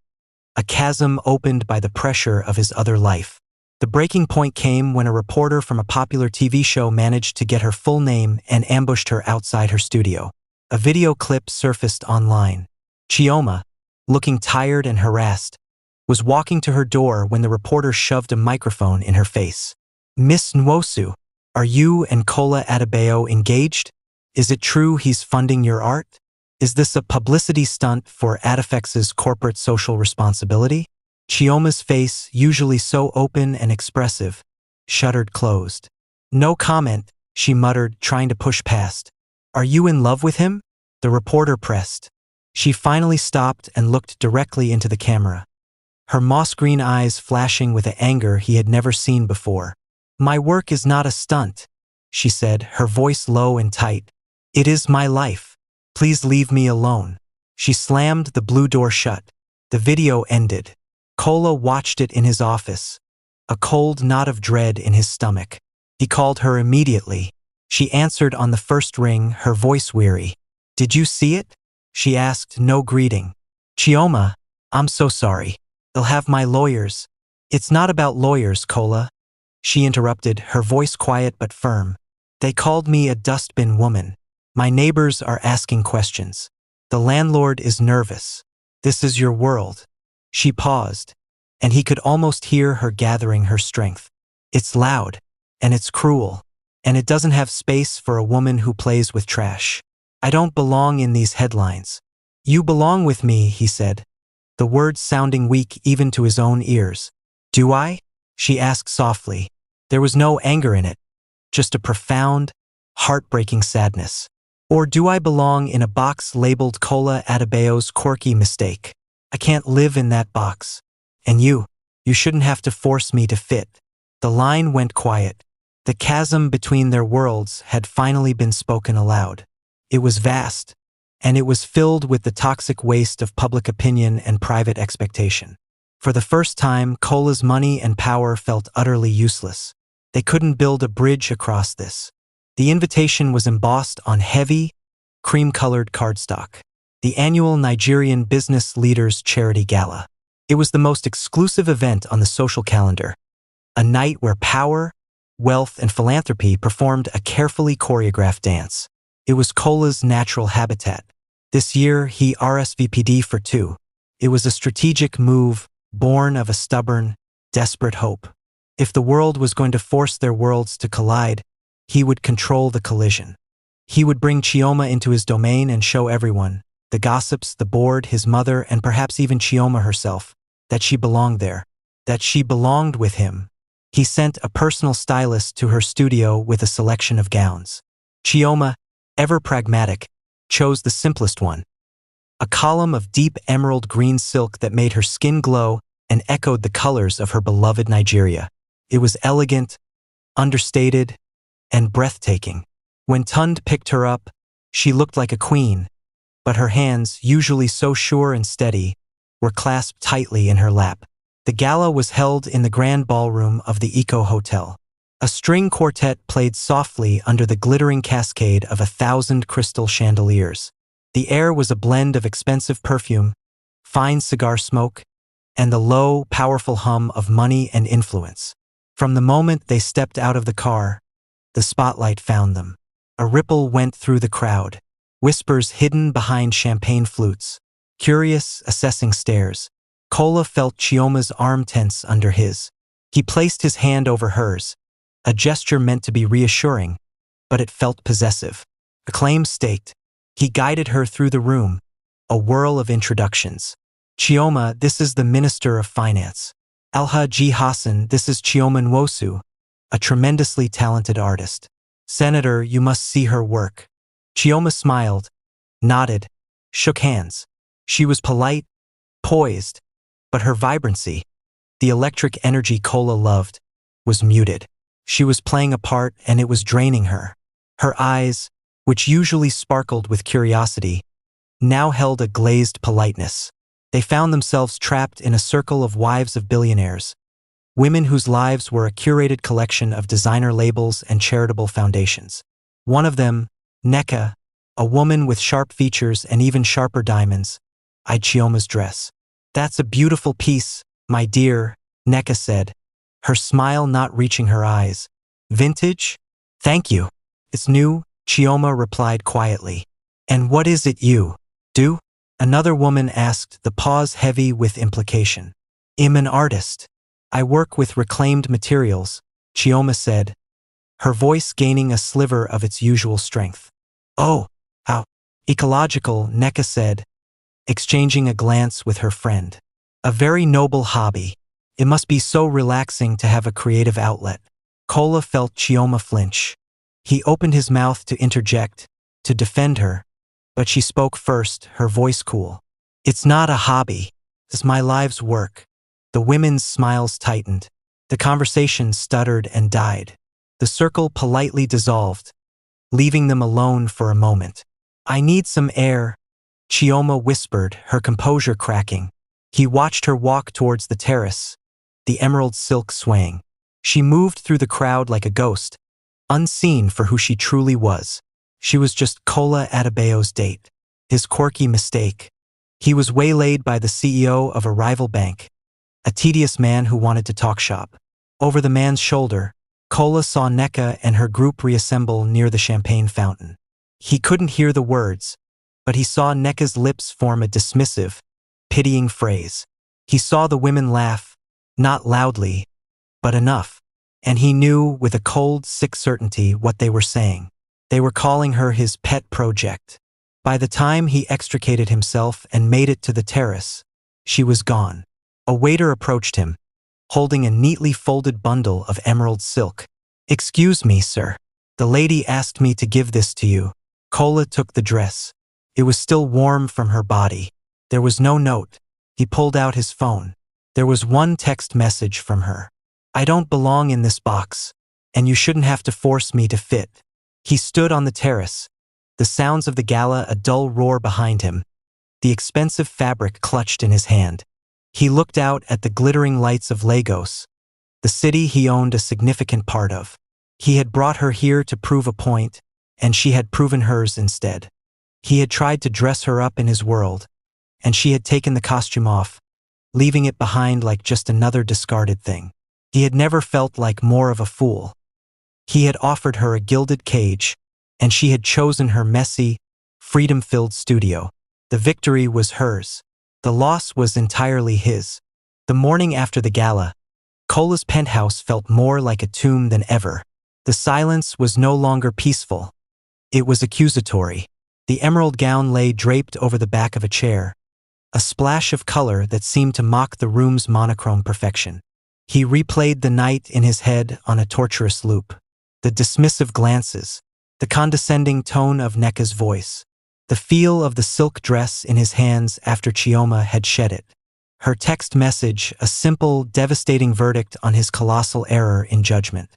a chasm opened by the pressure of his other life. The breaking point came when a reporter from a popular TV show managed to get her full name and ambushed her outside her studio. A video clip surfaced online. Chioma, looking tired and harassed, was walking to her door when the reporter shoved a microphone in her face. Miss Nwosu, are you and Cola Adebayo engaged? Is it true he's funding your art? Is this a publicity stunt for Adefex's corporate social responsibility? Chioma's face, usually so open and expressive, shuttered closed. No comment, she muttered, trying to push past. Are you in love with him? The reporter pressed. She finally stopped and looked directly into the camera, her moss-green eyes flashing with an anger he had never seen before. My work is not a stunt, she said, her voice low and tight. It is my life. Please leave me alone. She slammed the blue door shut. The video ended. Kola watched it in his office, a cold knot of dread in his stomach. He called her immediately. She answered on the first ring, her voice weary. Did you see it? She asked, no greeting. Chioma, I'm so sorry. They'll have my lawyers. It's not about lawyers, Kola. She interrupted, her voice quiet but firm. They called me a dustbin woman. My neighbors are asking questions. The landlord is nervous. This is your world. She paused, and he could almost hear her gathering her strength. It's loud, and it's cruel, and it doesn't have space for a woman who plays with trash. I don't belong in these headlines. You belong with me, he said, the words sounding weak even to his own ears. Do I? She asked softly. There was no anger in it, just a profound, heartbreaking sadness. Or do I belong in a box labeled Kola Adebayo's quirky mistake? I can't live in that box. And you shouldn't have to force me to fit. The line went quiet. The chasm between their worlds had finally been spoken aloud. It was vast, and it was filled with the toxic waste of public opinion and private expectation. For the first time, Kola's money and power felt utterly useless. They couldn't build a bridge across this. The invitation was embossed on heavy, cream-colored cardstock. The annual Nigerian Business Leaders Charity Gala. It was the most exclusive event on the social calendar. A night where power, wealth, and philanthropy performed a carefully choreographed dance. It was Kola's natural habitat. This year, he RSVP'd for two. It was a strategic move, born of a stubborn, desperate hope. If the world was going to force their worlds to collide, he would control the collision. He would bring Chioma into his domain and show everyone, the gossips, the board, his mother, and perhaps even Chioma herself, that she belonged there, that she belonged with him. He sent a personal stylist to her studio with a selection of gowns. Chioma, ever pragmatic, chose the simplest one. A column of deep emerald green silk that made her skin glow and echoed the colors of her beloved Nigeria. It was elegant, understated, and breathtaking. When Tund picked her up, she looked like a queen, but her hands, usually so sure and steady, were clasped tightly in her lap. The gala was held in the grand ballroom of the Eco Hotel. A string quartet played softly under the glittering cascade of 1,000 crystal chandeliers. The air was a blend of expensive perfume, fine cigar smoke, and the low, powerful hum of money and influence. From the moment they stepped out of the car, the spotlight found them. A ripple went through the crowd, whispers hidden behind champagne flutes, curious, assessing stares. Kola felt Chioma's arm tense under his. He placed his hand over hers, a gesture meant to be reassuring, but it felt possessive. A claim staked. He guided her through the room, a whirl of introductions. Chioma, this is the Minister of Finance. Alhaji Hassan, this is Chioma Nwosu, a tremendously talented artist. Senator, you must see her work. Chioma smiled, nodded, shook hands. She was polite, poised, but her vibrancy, the electric energy Kola loved, was muted. She was playing a part and it was draining her. Her eyes, which usually sparkled with curiosity, now held a glazed politeness. They found themselves trapped in a circle of wives of billionaires, women whose lives were a curated collection of designer labels and charitable foundations. One of them, Nneka, a woman with sharp features and even sharper diamonds, eyed Chioma's dress. That's a beautiful piece, my dear, Nneka said, her smile not reaching her eyes. Vintage? Thank you. It's new, Chioma replied quietly. And what is it you do? Another woman asked, the pause heavy with implication. I'm an artist. I work with reclaimed materials, Chioma said, her voice gaining a sliver of its usual strength. Oh, how ecological, Nneka said, exchanging a glance with her friend. A very noble hobby. It must be so relaxing to have a creative outlet. Kola felt Chioma flinch. He opened his mouth to interject, to defend her, but she spoke first, her voice cool. It's not a hobby. It's my life's work. The women's smiles tightened. The conversation stuttered and died. The circle politely dissolved, leaving them alone for a moment. I need some air, Chioma whispered, her composure cracking. He watched her walk towards the terrace, the emerald silk swaying. She moved through the crowd like a ghost, unseen for who she truly was. She was just Kola Adebayo's date, his quirky mistake. He was waylaid by the CEO of a rival bank, a tedious man who wanted to talk shop. Over the man's shoulder, Kola saw Neka and her group reassemble near the champagne fountain. He couldn't hear the words, but he saw Neka's lips form a dismissive, pitying phrase. He saw the women laugh, not loudly, but enough, and he knew with a cold, sick certainty what they were saying. They were calling her his pet project. By the time he extricated himself and made it to the terrace, she was gone. A waiter approached him, holding a neatly folded bundle of emerald silk. Excuse me, sir. The lady asked me to give this to you. Kola took the dress. It was still warm from her body. There was no note. He pulled out his phone. There was one text message from her. I don't belong in this box, and you shouldn't have to force me to fit. He stood on the terrace, the sounds of the gala a dull roar behind him, the expensive fabric clutched in his hand. He looked out at the glittering lights of Lagos, the city he owned a significant part of. He had brought her here to prove a point, and she had proven hers instead. He had tried to dress her up in his world, and she had taken the costume off, leaving it behind like just another discarded thing. He had never felt like more of a fool. He had offered her a gilded cage, and she had chosen her messy, freedom-filled studio. The victory was hers. The loss was entirely his. The morning after the gala, Kola's penthouse felt more like a tomb than ever. The silence was no longer peaceful. It was accusatory. The emerald gown lay draped over the back of a chair, a splash of color that seemed to mock the room's monochrome perfection. He replayed the night in his head on a torturous loop. The dismissive glances, the condescending tone of Neka's voice, the feel of the silk dress in his hands after Chioma had shed it. Her text message, a simple, devastating verdict on his colossal error in judgment.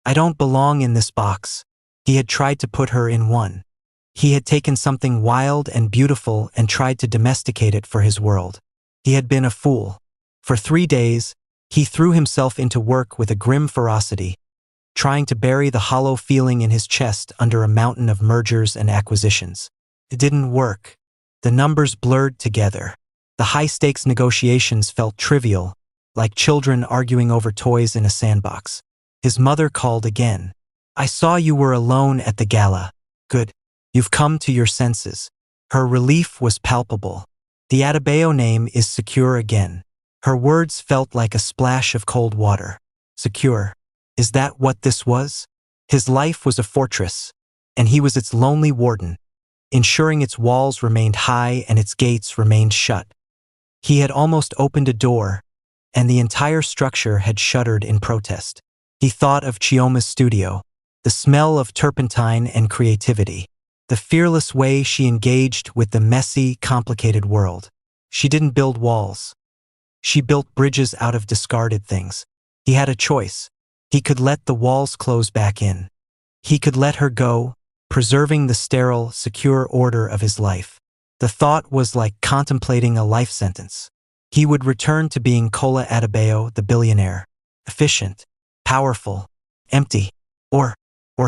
I don't belong in this box. He had tried to put her in one. He had taken something wild and beautiful and tried to domesticate it for his world. He had been a fool. For 3 days, he threw himself into work with a grim ferocity, trying to bury the hollow feeling in his chest under a mountain of mergers and acquisitions. It didn't work. The numbers blurred together. The high-stakes negotiations felt trivial, like children arguing over toys in a sandbox. His mother called again. I saw you were alone at the gala. Good. You've come to your senses. Her relief was palpable. The Adebayo name is secure again. Her words felt like a splash of cold water. Secure. Is that what this was? His life was a fortress, and he was its lonely warden, ensuring its walls remained high and its gates remained shut. He had almost opened a door, and the entire structure had shuddered in protest. He thought of Chioma's studio, the smell of turpentine and creativity, the fearless way she engaged with the messy, complicated world. She didn't build walls. She built bridges out of discarded things. He had a choice. He could let the walls close back in. He could let her go, preserving the sterile, secure order of his life. The thought was like contemplating a life sentence. He would return to being Kola Adebayo, the billionaire, efficient, powerful, empty, or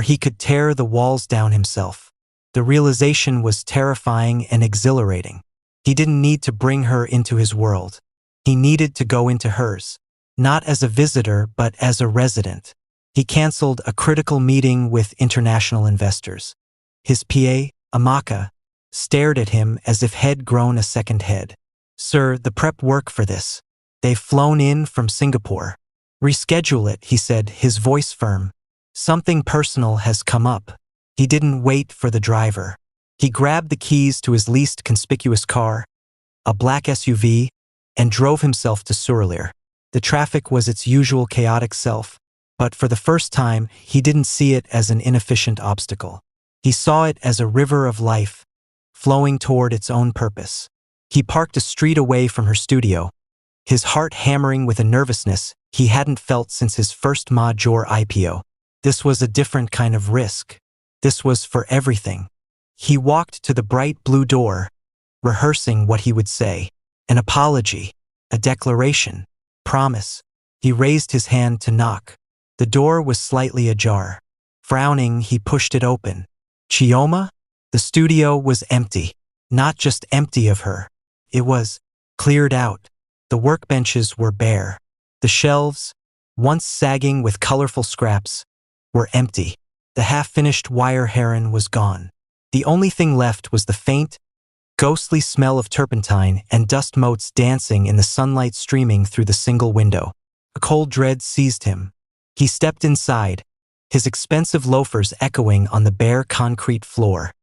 he could tear the walls down himself. The realization was terrifying and exhilarating. He didn't need to bring her into his world. He needed to go into hers, not as a visitor but as a resident. He canceled a critical meeting with international investors. His PA, Amaka, stared at him as if he'd grown a second head. Sir, the prep work for this. They've flown in from Singapore. Reschedule it, he said, his voice firm. Something personal has come up. He didn't wait for the driver. He grabbed the keys to his least conspicuous car, a black SUV, and drove himself to Surulere. The traffic was its usual chaotic self, but for the first time, he didn't see it as an inefficient obstacle. He saw it as a river of life, flowing toward its own purpose. He parked a street away from her studio, his heart hammering with a nervousness he hadn't felt since his first major IPO. This was a different kind of risk. This was for everything. He walked to the bright blue door, rehearsing what he would say. An apology, a declaration, promise. He raised his hand to knock. The door was slightly ajar. Frowning, he pushed it open. Chioma? The studio was empty. Not just empty of her. It was cleared out. The workbenches were bare. The shelves, once sagging with colorful scraps, were empty. The half-finished wire heron was gone. The only thing left was the faint, ghostly smell of turpentine and dust motes dancing in the sunlight streaming through the single window. A cold dread seized him. He stepped inside, his expensive loafers echoing on the bare concrete floor.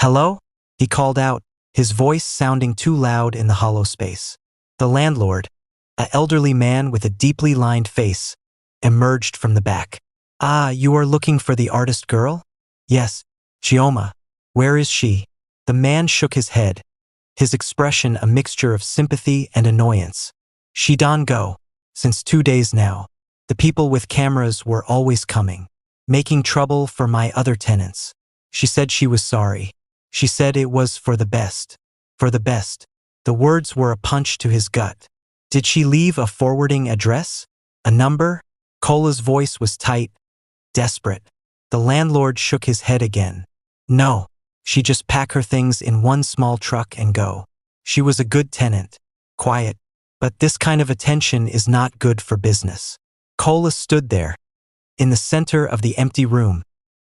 "Hello?" he called out, his voice sounding too loud in the hollow space. The landlord, an elderly man with a deeply lined face, emerged from the back. "Ah, you are looking for the artist girl?" "Yes, Chioma. Where is she?" The man shook his head, his expression a mixture of sympathy and annoyance. "She done go. Since 2 days now. The people with cameras were always coming, making trouble for my other tenants. She said she was sorry. She said it was for the best. For the best." The words were a punch to his gut. "Did she leave a forwarding address? A number?" Cola's voice was tight, desperate. The landlord shook his head again. "No. She just pack her things in one small truck and go. She was a good tenant, quiet, but this kind of attention is not good for business." Cola stood there, in the center of the empty room,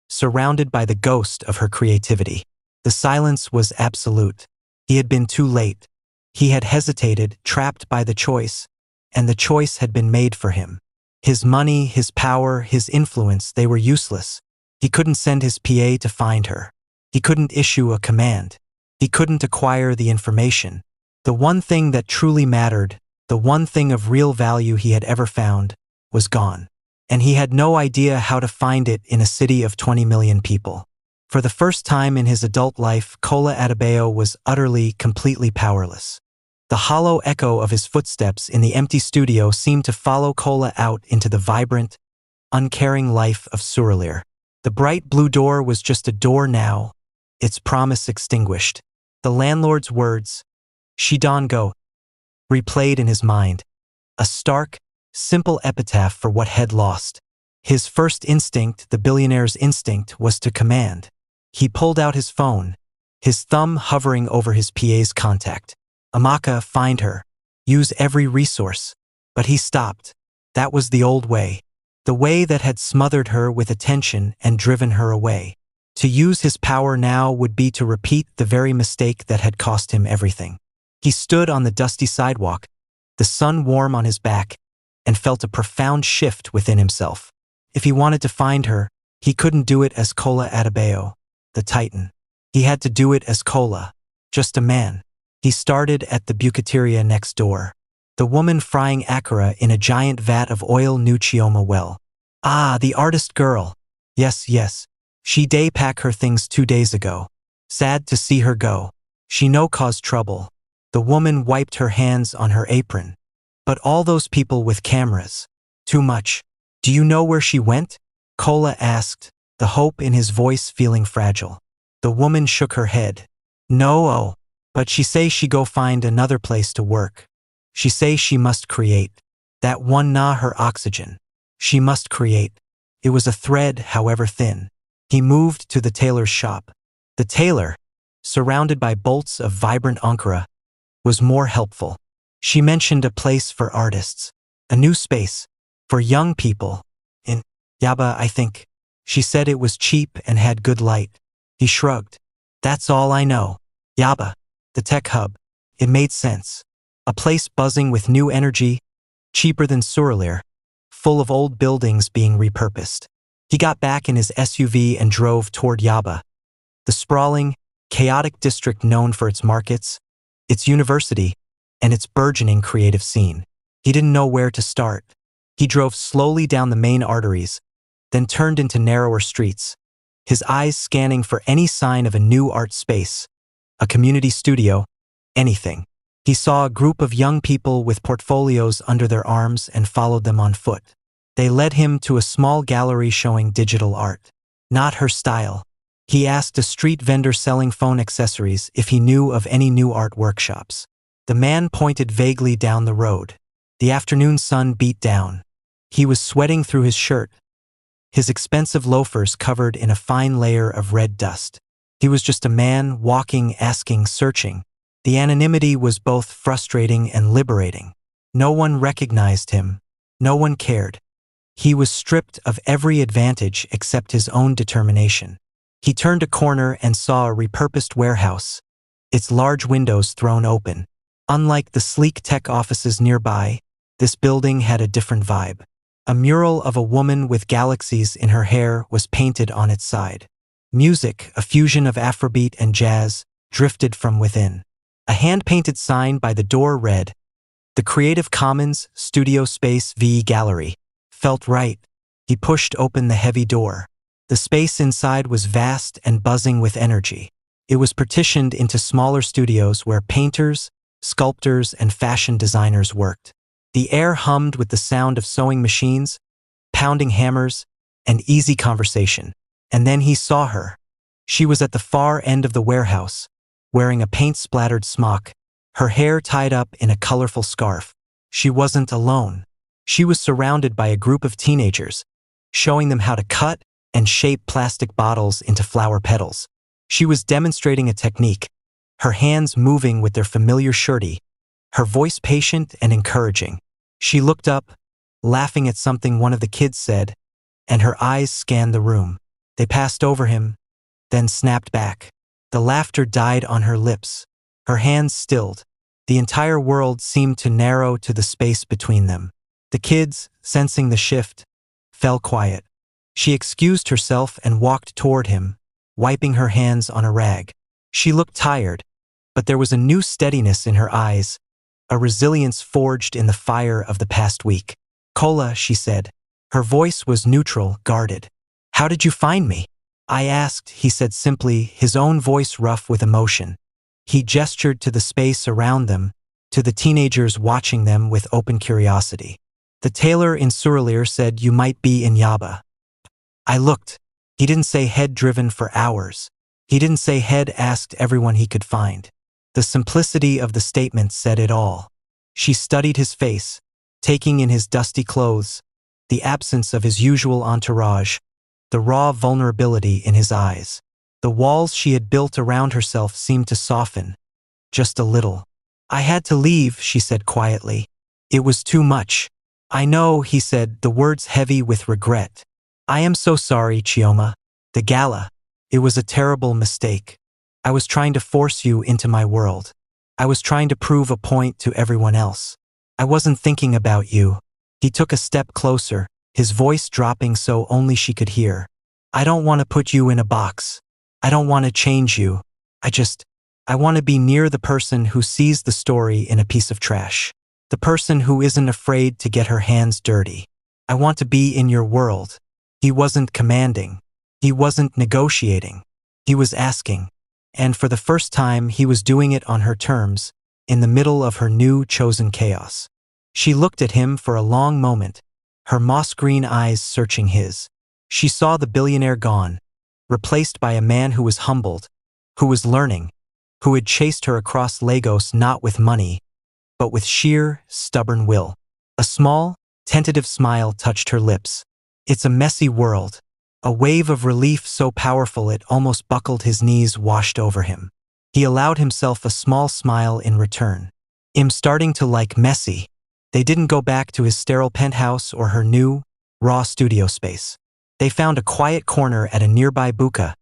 surrounded by the ghost of her creativity. The silence was absolute. He had been too late. He had hesitated, trapped by the choice, and the choice had been made for him. His money, his power, his influence, they were useless. He couldn't send his PA to find her. He couldn't issue a command. He couldn't acquire the information. The one thing that truly mattered, the one thing of real value he had ever found, was gone. And he had no idea how to find it in a city of 20 million people. For the first time in his adult life, Cola Adebayo was utterly, completely powerless. The hollow echo of his footsteps in the empty studio seemed to follow Cola out into the vibrant, uncaring life of Surulere. The bright blue door was just a door now, its promise extinguished. The landlord's words, "She done go," replayed in his mind. A stark, simple epitaph for what had lost. His first instinct, the billionaire's instinct, was to command. He pulled out his phone, his thumb hovering over his PA's contact. "Amaka, find her. Use every resource." But he stopped. That was the old way. The way that had smothered her with attention and driven her away. To use his power now would be to repeat the very mistake that had cost him everything. He stood on the dusty sidewalk, the sun warm on his back, and felt a profound shift within himself. If he wanted to find her, he couldn't do it as Cola Adebayo, the Titan. He had to do it as Cola, just a man. He started at the bucateria next door. The woman frying akara in a giant vat of oil knew Chioma well. "Ah, the artist girl. Yes, yes. She day pack her things 2 days ago. Sad to see her go. She no cause trouble." The woman wiped her hands on her apron. "But all those people with cameras. Too much. Do you know where she went?" Cola asked, the hope in his voice feeling fragile. The woman shook her head. "No, oh. But she say she go find another place to work. She say she must create. That one na her oxygen. She must create." It was a thread, however thin. He moved to the tailor's shop. The tailor, surrounded by bolts of vibrant ankara, was more helpful. She mentioned a place for artists, a new space, for young people, in Yaba, I think. She said it was cheap and had good light. He shrugged. "That's all I know. Yaba, the tech hub." It made sense. A place buzzing with new energy, cheaper than Surulere, full of old buildings being repurposed. He got back in his SUV and drove toward Yaba, the sprawling, chaotic district known for its markets, its university, and its burgeoning creative scene. He didn't know where to start. He drove slowly down the main arteries, then turned into narrower streets, his eyes scanning for any sign of a new art space, a community studio, anything. He saw a group of young people with portfolios under their arms and followed them on foot. They led him to a small gallery showing digital art. Not her style. He asked a street vendor selling phone accessories if he knew of any new art workshops. The man pointed vaguely down the road. The afternoon sun beat down. He was sweating through his shirt, his expensive loafers covered in a fine layer of red dust. He was just a man walking, asking, searching. The anonymity was both frustrating and liberating. No one recognized him. No one cared. He was stripped of every advantage except his own determination. He turned a corner and saw a repurposed warehouse, its large windows thrown open. Unlike the sleek tech offices nearby, this building had a different vibe. A mural of a woman with galaxies in her hair was painted on its side. Music, a fusion of Afrobeat and jazz, drifted from within. A hand-painted sign by the door read, "The Creative Commons Studio Space V Gallery." Felt right. He pushed open the heavy door. The space inside was vast and buzzing with energy. It was partitioned into smaller studios where painters, sculptors, and fashion designers worked. The air hummed with the sound of sewing machines, pounding hammers, and easy conversation. And then he saw her. She was at the far end of the warehouse, wearing a paint-splattered smock, her hair tied up in a colorful scarf. She wasn't alone. She was surrounded by a group of teenagers, showing them how to cut and shape plastic bottles into flower petals. She was demonstrating a technique, her hands moving with their familiar surety, her voice patient and encouraging. She looked up, laughing at something one of the kids said, and her eyes scanned the room. They passed over him, then snapped back. The laughter died on her lips. Her hands stilled. The entire world seemed to narrow to the space between them. The kids, sensing the shift, fell quiet. She excused herself and walked toward him, wiping her hands on a rag. She looked tired, but there was a new steadiness in her eyes, a resilience forged in the fire of the past week. "Kola," she said. Her voice was neutral, guarded. "How did you find me?" "I asked," he said simply, his own voice rough with emotion. He gestured to the space around them, to the teenagers watching them with open curiosity. "The tailor in Suralire said you might be in Yaba." I looked. He didn't say head driven for hours. He didn't say head asked everyone he could find. The simplicity of the statement said it all. She studied his face, taking in his dusty clothes, the absence of his usual entourage, the raw vulnerability in his eyes. The walls she had built around herself seemed to soften, just a little. "I had to leave," she said quietly. "It was too much." "I know," he said, the words heavy with regret. "I am so sorry, Chioma. The gala. It was a terrible mistake. I was trying to force you into my world. I was trying to prove a point to everyone else. I wasn't thinking about you." He took a step closer, his voice dropping so only she could hear. "I don't want to put you in a box. I don't want to change you. I want to be near the person who sees the story in a piece of trash. The person who isn't afraid to get her hands dirty. I want to be in your world." He wasn't commanding. He wasn't negotiating. He was asking. And for the first time, he was doing it on her terms, in the middle of her new chosen chaos. She looked at him for a long moment, her moss-green eyes searching his. She saw the billionaire gone, replaced by a man who was humbled, who was learning, who had chased her across Lagos not with money, but with sheer, stubborn will. A small, tentative smile touched her lips. "It's a messy world." A wave of relief so powerful it almost buckled his knees washed over him. He allowed himself a small smile in return. "I'm starting to like messy." They didn't go back to his sterile penthouse or her new, raw studio space. They found a quiet corner at a nearby buka,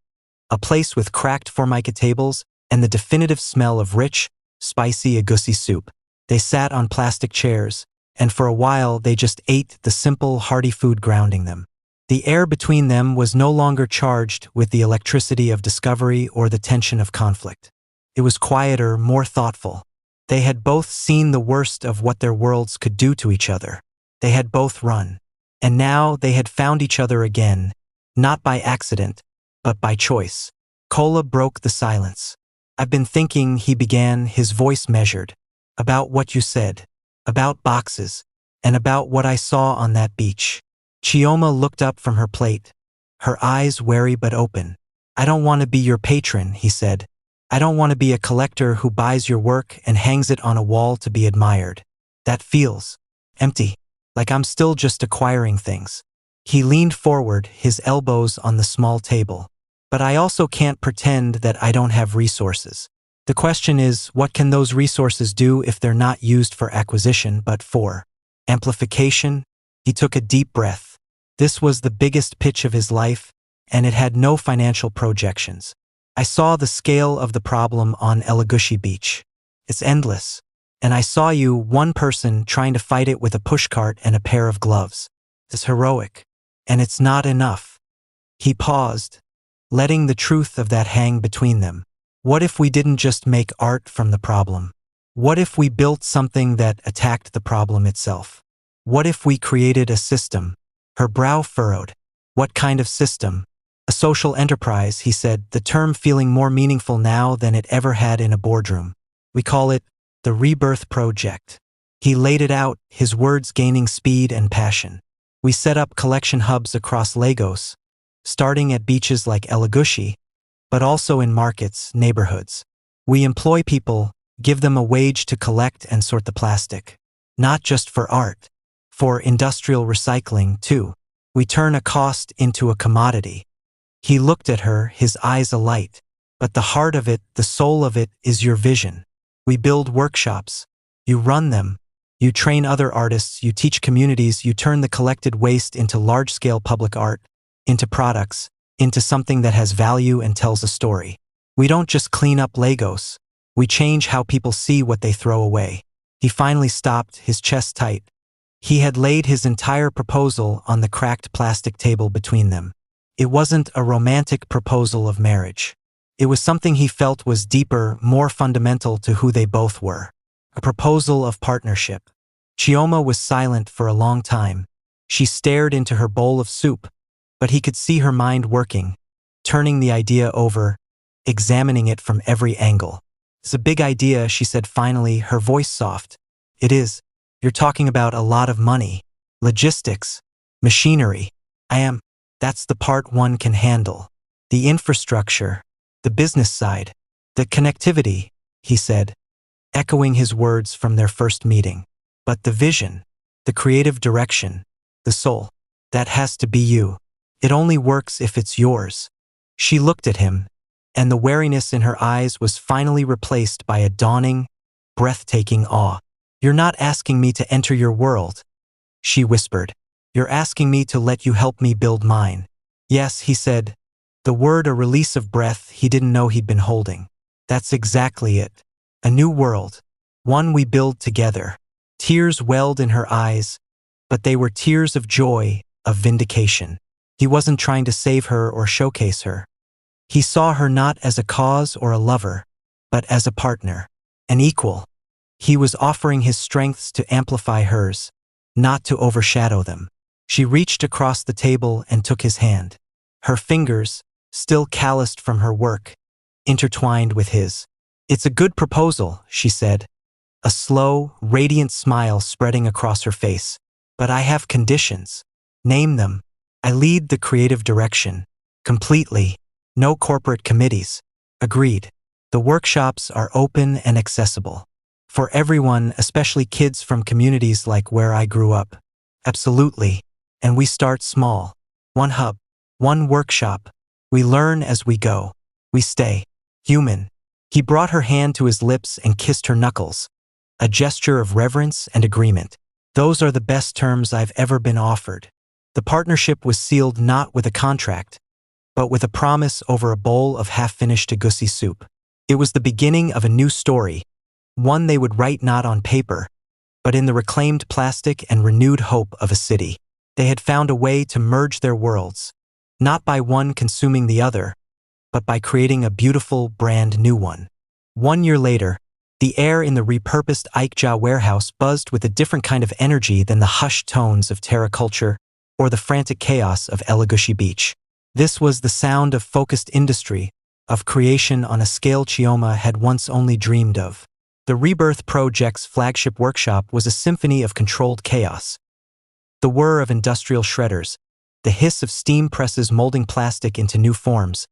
a place with cracked formica tables and the definitive smell of rich, spicy egusi soup. They sat on plastic chairs, and for a while they just ate the simple, hearty food grounding them. The air between them was no longer charged with the electricity of discovery or the tension of conflict. It was quieter, more thoughtful. They had both seen the worst of what their worlds could do to each other. They had both run. And now they had found each other again, not by accident, but by choice. Kola broke the silence. "I've been thinking," he began, his voice measured, "about what you said, about boxes, and about what I saw on that beach." Chioma looked up from her plate, her eyes wary but open. "I don't want to be your patron," he said. "I don't want to be a collector who buys your work and hangs it on a wall to be admired. That feels empty, like I'm still just acquiring things." He leaned forward, his elbows on the small table. "But I also can't pretend that I don't have resources. The question is, what can those resources do if they're not used for acquisition but for amplification?" He took a deep breath. This was the biggest pitch of his life, and it had no financial projections. "I saw the scale of the problem on Elagushi Beach. It's endless. And I saw you, one person, trying to fight it with a pushcart and a pair of gloves. It's heroic. And it's not enough." He paused, letting the truth of that hang between them. What if we didn't just make art from the problem? What if we built something that attacked the problem itself? What if we created a system? Her brow furrowed. What kind of system? "A social enterprise," he said, the term feeling more meaningful now than it ever had in a boardroom. "We call it the Rebirth Project." He laid it out, his words gaining speed and passion. "We set up collection hubs across Lagos, starting at beaches like Elagushi, but also in markets, neighborhoods. We employ people, give them a wage to collect and sort the plastic. Not just for art, for industrial recycling too. We turn a cost into a commodity." He looked at her, his eyes alight. "But the heart of it, the soul of it, is your vision. We build workshops. You run them. You train other artists, you teach communities, you turn the collected waste into large-scale public art, into products, into something that has value and tells a story. We don't just clean up Lagos. We change how people see what they throw away." He finally stopped, his chest tight. He had laid his entire proposal on the cracked plastic table between them. It wasn't a romantic proposal of marriage. It was something he felt was deeper, more fundamental to who they both were. A proposal of partnership. Chioma was silent for a long time. She stared into her bowl of soup, but he could see her mind working, turning the idea over, examining it from every angle. "It's a big idea," she said finally, her voice soft. "It is. You're talking about a lot of money, logistics, machinery. That's the part one can handle. The infrastructure, the business side, the connectivity," he said, echoing his words from their first meeting. "But the vision, the creative direction, the soul, that has to be you. It only works if it's yours." She looked at him, and the wariness in her eyes was finally replaced by a dawning, breathtaking awe. "You're not asking me to enter your world," she whispered. "You're asking me to let you help me build mine." "Yes," he said, the word a release of breath he didn't know he'd been holding. "That's exactly it. A new world. One we build together." Tears welled in her eyes, but they were tears of joy, of vindication. He wasn't trying to save her or showcase her. He saw her not as a cause or a lover, but as a partner, an equal. He was offering his strengths to amplify hers, not to overshadow them. She reached across the table and took his hand. Her fingers, still calloused from her work, intertwined with his. "It's a good proposal," she said, a slow, radiant smile spreading across her face. "But I have conditions." "Name them." "I lead the creative direction. Completely. No corporate committees." "Agreed." "The workshops are open and accessible. For everyone, especially kids from communities like where I grew up." "Absolutely. And we start small. One hub. One workshop. We learn as we go. We stay human." He brought her hand to his lips and kissed her knuckles, a gesture of reverence and agreement. "Those are the best terms I've ever been offered." The partnership was sealed not with a contract, but with a promise over a bowl of half-finished agusi soup. It was the beginning of a new story, one they would write not on paper, but in the reclaimed plastic and renewed hope of a city. They had found a way to merge their worlds, not by one consuming the other, but by creating a beautiful, brand new one. 1 year later, The air in the repurposed Aikja warehouse buzzed with a different kind of energy than the hushed tones of Terra culture or the frantic chaos of Elagushi Beach. This was the sound of focused industry, of creation on a scale Chioma had once only dreamed of. The Rebirth Project's flagship workshop was a symphony of controlled chaos. The whir of industrial shredders, the hiss of steam presses molding plastic into new forms,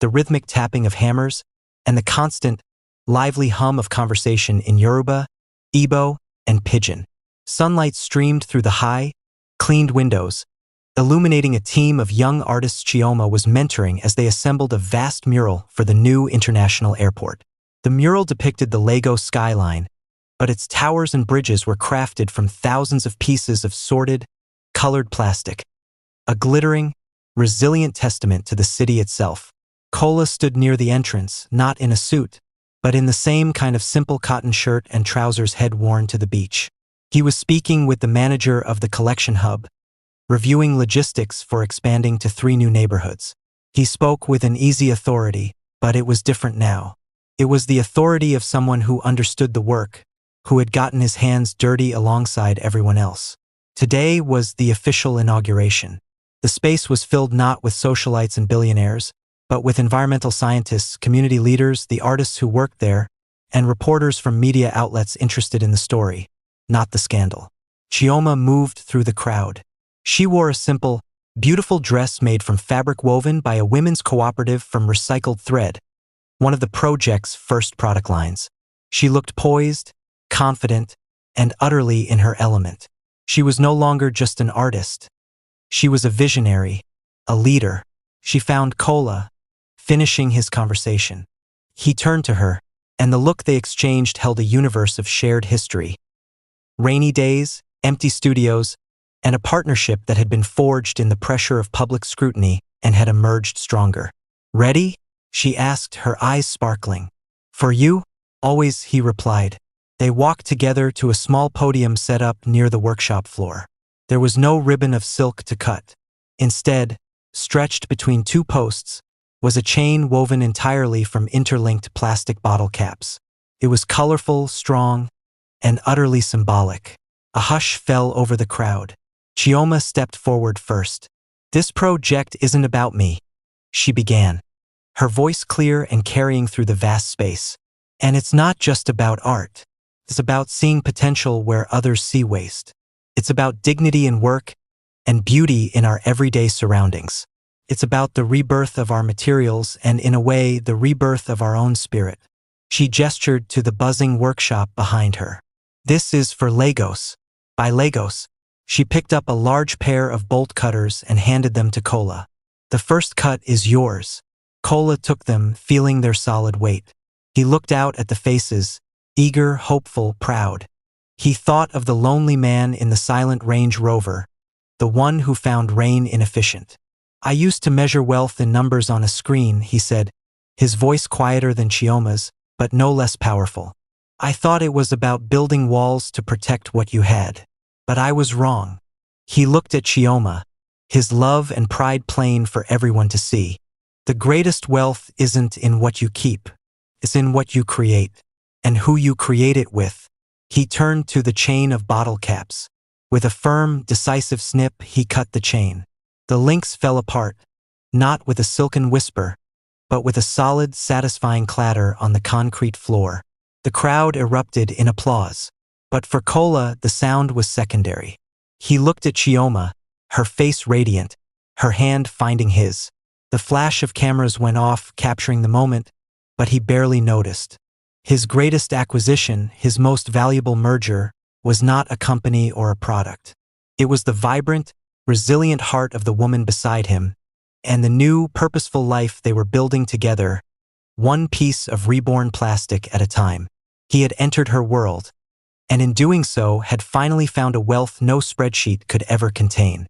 the rhythmic tapping of hammers, and the constant, lively hum of conversation in Yoruba, Igbo, and Pidgin. Sunlight streamed through the high, cleaned windows, illuminating a team of young artists Chioma was mentoring as they assembled a vast mural for the new international airport. The mural depicted the Lagos skyline, but its towers and bridges were crafted from thousands of pieces of sorted, colored plastic, a glittering, resilient testament to the city itself. Kola stood near the entrance, not in a suit, but in the same kind of simple cotton shirt and trousers head worn to the beach. He was speaking with the manager of the collection hub, reviewing logistics for expanding to 3 new neighborhoods. He spoke with an easy authority, but it was different now. It was the authority of someone who understood the work, who had gotten his hands dirty alongside everyone else. Today was the official inauguration. The space was filled not with socialites and billionaires, but with environmental scientists, community leaders, the artists who worked there, and reporters from media outlets interested in the story, not the scandal. Chioma moved through the crowd. She wore a simple, beautiful dress made from fabric woven by a women's cooperative from recycled thread, one of the project's first product lines. She looked poised, confident, and utterly in her element. She was no longer just an artist. She was a visionary, a leader. She found Kola, finishing his conversation. He turned to her, and the look they exchanged held a universe of shared history. Rainy days, empty studios, and a partnership that had been forged in the pressure of public scrutiny and had emerged stronger. "Ready?" she asked, her eyes sparkling. "For you?" "Always," he replied. They walked together to a small podium set up near the workshop floor. There was no ribbon of silk to cut. Instead, stretched between 2 posts, was a chain woven entirely from interlinked plastic bottle caps. It was colorful, strong, and utterly symbolic. A hush fell over the crowd. Chioma stepped forward first. "This project isn't about me," she began, her voice clear and carrying through the vast space. "And it's not just about art. It's about seeing potential where others see waste. It's about dignity in work and beauty in our everyday surroundings. It's about the rebirth of our materials and, in a way, the rebirth of our own spirit." She gestured to the buzzing workshop behind her. "This is for Lagos. By Lagos." She picked up a large pair of bolt cutters and handed them to Kola. "The first cut is yours." Kola took them, feeling their solid weight. He looked out at the faces, eager, hopeful, proud. He thought of the lonely man in the silent Range Rover, the one who found rain inefficient. "I used to measure wealth in numbers on a screen," he said, his voice quieter than Chioma's, but no less powerful. "I thought it was about building walls to protect what you had. But I was wrong." He looked at Chioma, his love and pride plain for everyone to see. "The greatest wealth isn't in what you keep. It's in what you create, and who you create it with." He turned to the chain of bottle caps. With a firm, decisive snip, he cut the chain. The links fell apart, not with a silken whisper, but with a solid, satisfying clatter on the concrete floor. The crowd erupted in applause. But for Kola, the sound was secondary. He looked at Chioma, her face radiant, her hand finding his. The flash of cameras went off, capturing the moment, but he barely noticed. His greatest acquisition, his most valuable merger, was not a company or a product. It was the vibrant, resilient heart of the woman beside him, and the new, purposeful life they were building together, one piece of reborn plastic at a time. He had entered her world, and in doing so had finally found a wealth no spreadsheet could ever contain.